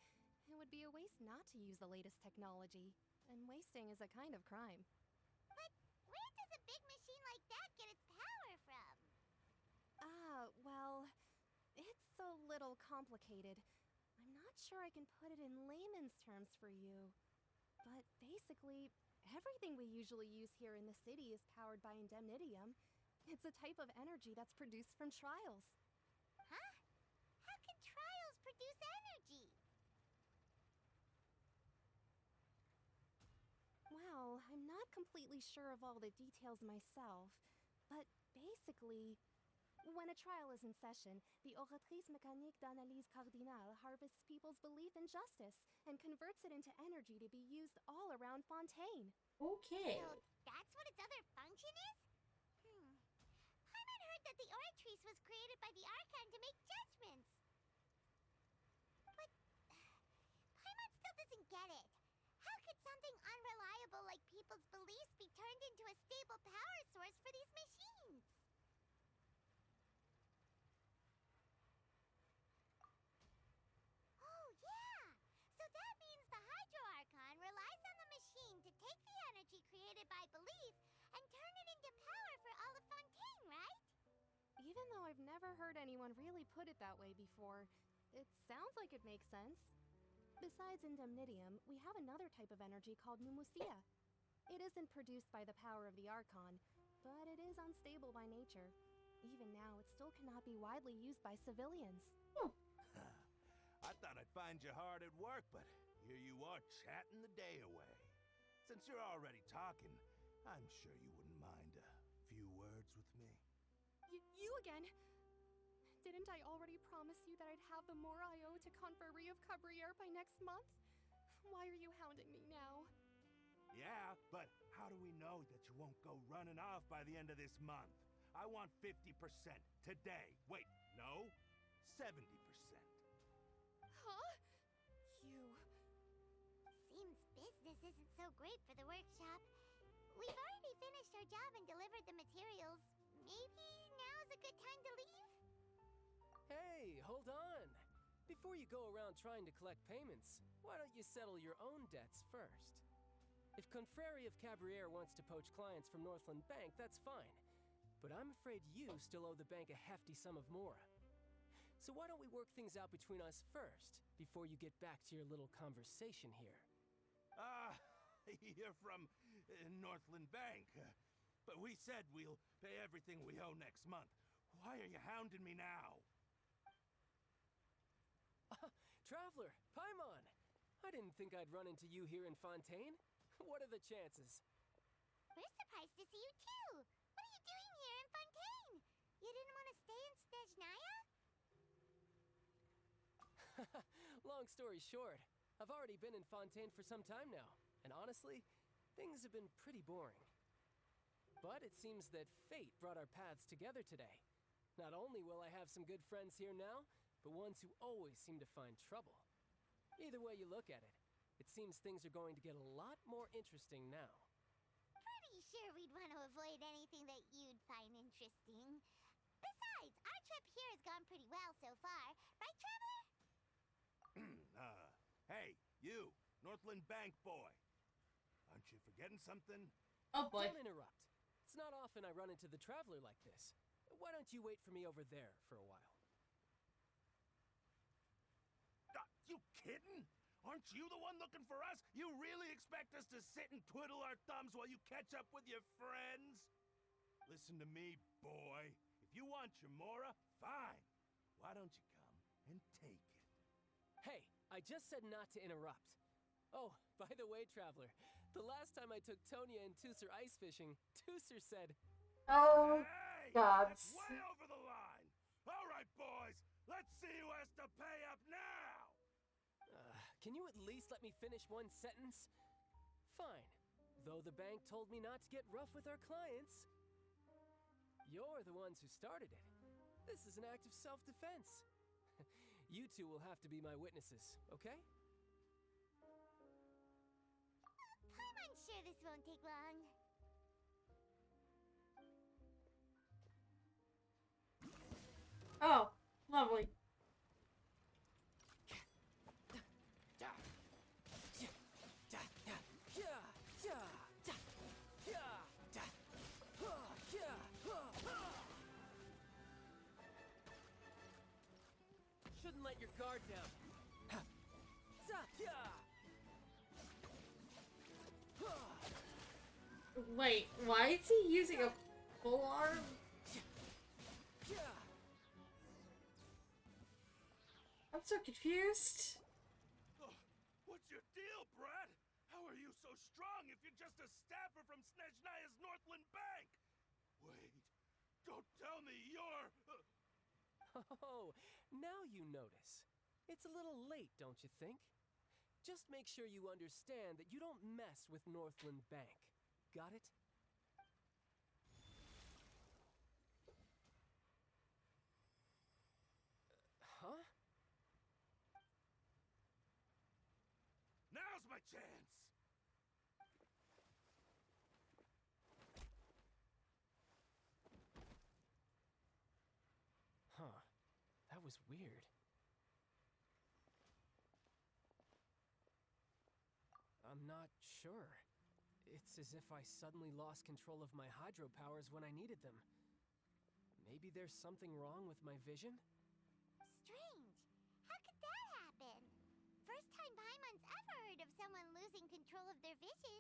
It would be a waste not to use the latest technology, and wasting is a kind of crime. But where does a big machine like that get its power from? Well, it's a little complicated. I'm not sure I can put it in layman's terms for you. But basically, everything we usually use here in the city is powered by indemnitium. It's a type of energy that's produced from trials. Huh? How can trials produce energy? Well, I'm not completely sure of all the details myself, but basically, when a trial is in session, the Oratrice Mécanique d'Analyse Cardinale harvests people's belief in justice and converts it into energy to be used all around Fontaine. Okay. So that's what its other function is? Paimon heard that the Oratrice was created by the Archon to make judgments. But Paimon still doesn't get it. How could something unreliable like people's beliefs be turned into a stable power source for these machines? Oh, yeah! So that means the Hydro Archon relies on the machine to take the energy created by belief and turn it into power for all of Fontaine, right? Even though I've never heard anyone really put it that way before, it sounds like it makes sense. Besides indemnitium, we have another type of energy called pneumosia. It isn't produced by the power of the Archon, but it is unstable by nature. Even now, it still cannot be widely used by civilians. I thought I'd find you hard at work, but here you are chatting the day away. Since you're already talking, I'm sure you wouldn't mind a few words with me. You again? Didn't I already promise you that I'd have the more I owe to Confrérie of Cabriere by next month? Why are you hounding me now? Yeah, but how do we know know that you won't go running off by the end of this month. I want 50% today. Wait, no, 70%. Huh? You... Seems business isn't so great for the workshop. We've already finished our job and delivered the materials. Maybe now's a good time to leave? Hey, hold on. Before you go around trying to collect payments, why don't you settle your own debts first? If Confreri of Cabriere wants to poach clients from Northland Bank, that's fine. But I'm afraid you still owe the bank a hefty sum of mora. So why don't we work things out between us first, before you get back to your little conversation here? You're from Northland Bank. But we said we'll pay everything we owe next month. Why are you hounding me now? Traveler, Paimon! I didn't think I'd run into you here in Fontaine. What are the chances? We're surprised to see you too. What are you doing here in Fontaine? You didn't want to stay in Snezhnaya? Long story short, I've already been in Fontaine for some time now, and honestly, things have been pretty boring. But it seems that fate brought our paths together today. Not only will I have some good friends here now, but ones who always seem to find trouble. Either way you look at it, it seems things are going to get a lot more interesting now. Pretty sure we'd want to avoid anything that you'd find interesting. Besides, our trip here has gone pretty well so far. Right, Traveler? Hey, you, Northland Bank boy. Aren't you forgetting something? Oh boy. Don't interrupt. It's not often I run into the Traveler like this. Why don't you wait for me over there for a while? You kidding? Aren't you the one looking for us? You really expect us to sit and twiddle our thumbs while you catch up with your friends? Listen to me, boy. If you want your mora, fine. Why don't you come and take it? Hey, I just said not to interrupt. Oh, by the way, Traveler, the last time I took Tonya and Tusser ice fishing, Tusser said, Oh, hey, gods. that's way over the line. All right, boys, let's see who has to pay up now. Can you at least let me finish one sentence? Fine. Though the bank told me not to get rough with our clients. You're the ones who started it. This is an act of self-defense. You two will have to be my witnesses, okay? I'm sure this won't take long. Oh, lovely. Shouldn't let your guard down. Wait, why is he using a full arm? I'm so confused. What's your deal, Brad? How are you so strong if you're just a staffer from Snezhnaya's Northland Bank? Wait, don't tell me you're... Oh, now you notice. It's a little late, don't you think? Just make sure you understand that you don't mess with Northland Bank. Got it? Huh? Now's my chance! Huh. That was weird. I'm not sure. It's as if I suddenly lost control of my hydro powers when I needed them. Maybe there's something wrong with my vision? Strange. How could that happen? First time Paimon's ever heard of someone losing control of their vision.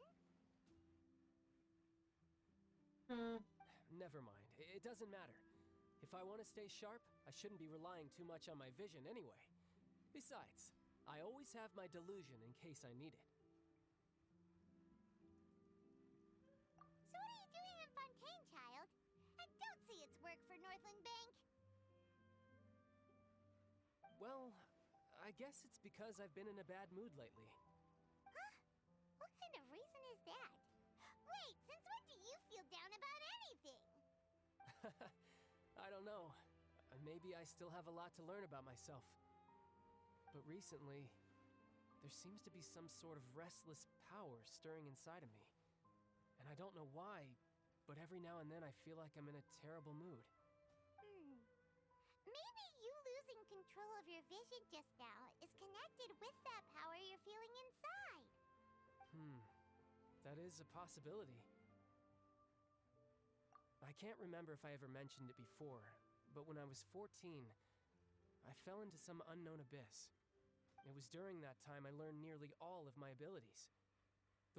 Never mind. It doesn't matter. If I want to stay sharp, I shouldn't be relying too much on my vision anyway. Besides, I always have my delusion in case I need it. So what are you doing in Fontaine, child? I don't see its work for Northland Bank. Well, I guess it's because I've been in a bad mood lately. Huh? What kind of reason is that? Wait, since when I don't know. Maybe I still have a lot to learn about myself. But recently, there seems to be some sort of restless power stirring inside of me. And I don't know why, but every now and then I feel like I'm in a terrible mood. Maybe you losing control of your vision just now is connected with that power you're feeling inside. That is a possibility. I can't remember if I ever mentioned it before, but when I was 14, I fell into some unknown abyss. It was during that time I learned nearly all of my abilities.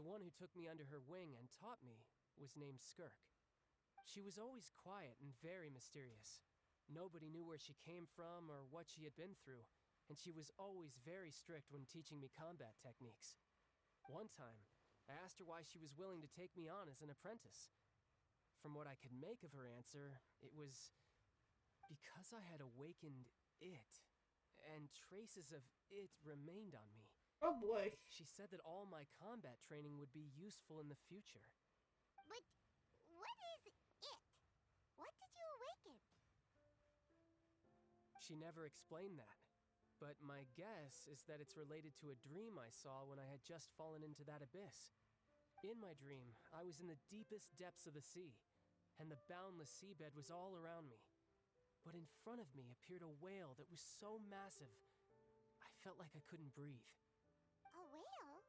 The one who took me under her wing and taught me was named Skirk. She was always quiet and very mysterious. Nobody knew where she came from or what she had been through, and she was always very strict when teaching me combat techniques. One time, I asked her why she was willing to take me on as an apprentice. From what I could make of her answer, it was because I had awakened it, and traces of it remained on me. Oh boy. She said that all my combat training would be useful in the future. But what is it? What did you awaken? She never explained that, but my guess is that it's related to a dream I saw when I had just fallen into that abyss. In my dream, I was in the deepest depths of the sea, and the boundless seabed was all around me. But in front of me appeared a whale that was so massive, I felt like I couldn't breathe. A whale?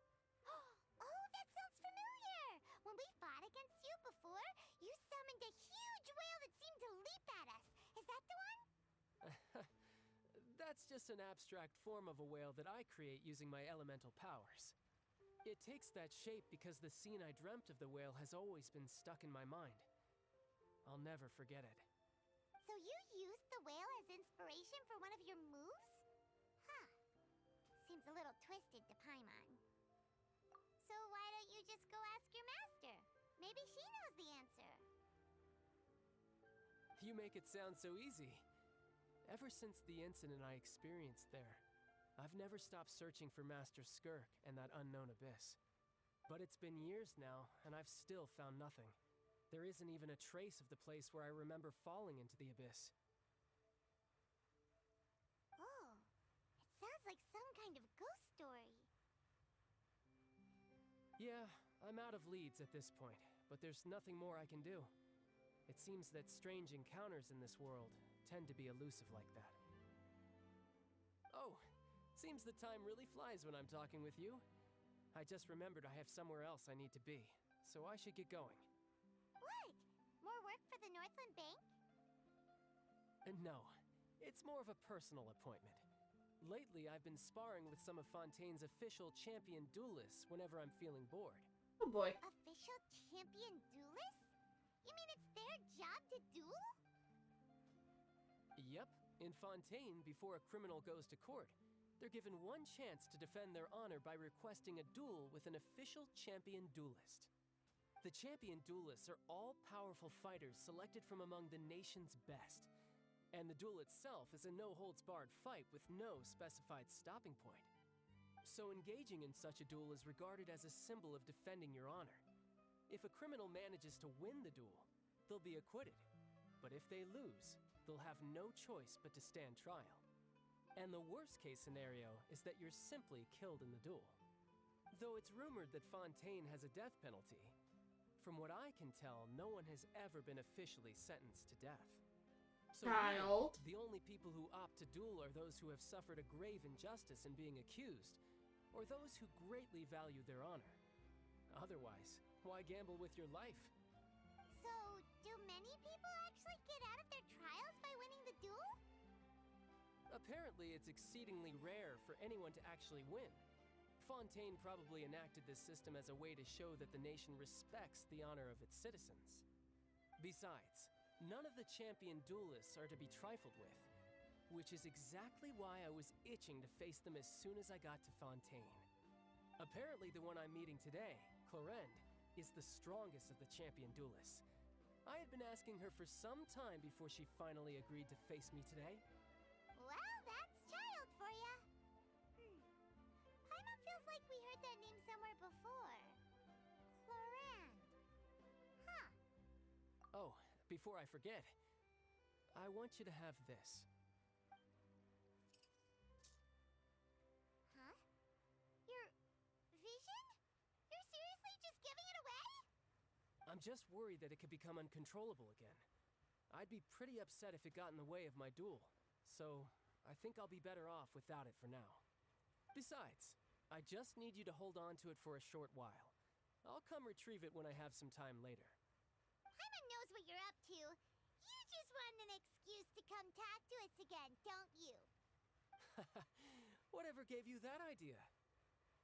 Oh, that sounds familiar! When we fought against you before, you summoned a huge whale that seemed to leap at us. Is that the one? That's just an abstract form of a whale that I create using my elemental powers. It takes that shape because the scene I dreamt of the whale has always been stuck in my mind. I'll never forget it. So you used the whale as inspiration for one of your moves? Huh. Seems a little twisted to Paimon. So why don't you just go ask your master? Maybe she knows the answer. You make it sound so easy. Ever since the incident I experienced there, I've never stopped searching for Master Skirk and that unknown abyss. But it's been years now, and I've still found nothing. There isn't even a trace of the place where I remember falling into the abyss. Oh, it sounds like some kind of ghost story. Yeah, I'm out of leads at this point, but there's nothing more I can do. It seems that strange encounters in this world tend to be elusive like that. Oh, seems the time really flies when I'm talking with you. I just remembered I have somewhere else I need to be, so I should get going. What? More work for the Northland Bank? No, it's more of a personal appointment. Lately, I've been sparring with some of Fontaine's official champion duelists whenever I'm feeling bored. Oh boy. Official champion duelists? You mean it's their job to duel? Yep, in Fontaine, before a criminal goes to court, they're given one chance to defend their honor by requesting a duel with an official champion duelist. The champion duelists are all-powerful fighters selected from among the nation's best, and the duel itself is a no-holds-barred fight with no specified stopping point. So engaging in such a duel is regarded as a symbol of defending your honor. If a criminal manages to win the duel, they'll be acquitted, but if they lose, they'll have no choice but to stand trial. And the worst-case scenario is that you're simply killed in the duel. Though it's rumored that Fontaine has a death penalty, from what I can tell, no one has ever been officially sentenced to death. So Child. really, the only people who opt to duel are those who have suffered a grave injustice in being accused, or those who greatly value their honor. Otherwise, why gamble with your life? So, do many people actually get out of their trials by winning the duel? Apparently, it's exceedingly rare for anyone to actually win. Fontaine probably enacted this system as a way to show that the nation respects the honor of its citizens. Besides, none of the champion duelists are to be trifled with, which is exactly why I was itching to face them as soon as I got to Fontaine. Apparently, the one I'm meeting today, Clorinde, is the strongest of the champion duelists. I had been asking her for some time before she finally agreed to face me today. Well, that's child for ya. Paimon feels like we heard that name somewhere before. Clorinde. Huh. Oh, before I forget, I want you to have this. Huh? Your vision? You're seriously just giving it away? I'm just worried that it could become uncontrollable again. I'd be pretty upset if it got in the way of my duel, so I think I'll be better off without it for now. Besides, I just need you to hold on to it for a short while. I'll come retrieve it when I have some time later. Paimon knows what you're up to. You just want an excuse to come talk to us again, don't you? Whatever gave you that idea?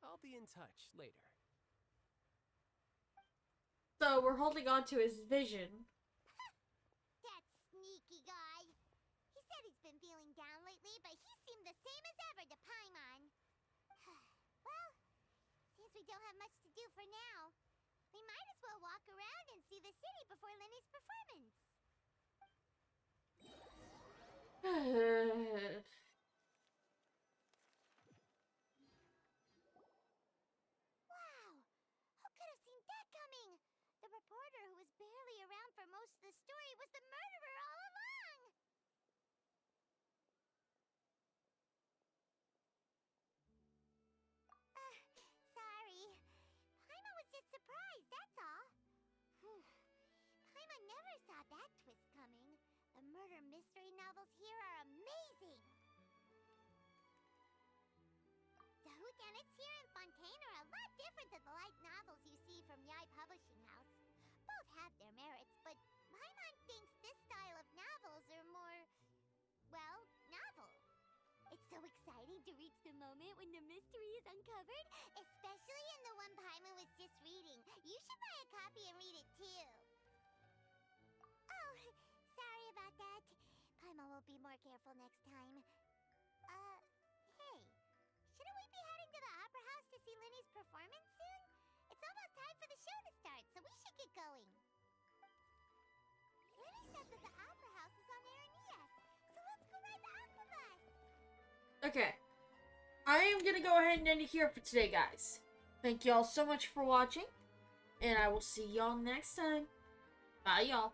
I'll be in touch later. So we're holding on to his vision. That sneaky guy. He said he's been feeling down lately, but he seemed the same as ever to Paimon. Well, since we don't have much to do for now, we might as well walk around and see the city before Lenny's performance. Wow! Who could have seen that coming? The reporter who was barely around for most of the story was the murderer all along! Sorry. Paimon was just surprised, that's all. Paimon never saw that twist coming. The murder mystery novels here are amazing! The whodunits here in Fontaine are a lot different than the light novels you see from Yai Publishing House. Both have their merits, but Paimon thinks this style of novels are more, well, novel. It's so exciting to reach the moment when the mystery is uncovered, especially in the one Paimon was just reading. You should buy a copy and read it too. Oh, sorry about that. Paimon will be more careful next time. Hey, shouldn't we be heading to the Opera House to see Lenny's performance soon? It's almost time for the show to start, so we should get going. Lenny said that the Opera House is on Aranias, so let's go ride the Aqua Bus. Okay. I am gonna go ahead and end it here for today, guys. Thank you all so much for watching, and I will see y'all next time. Bye, y'all.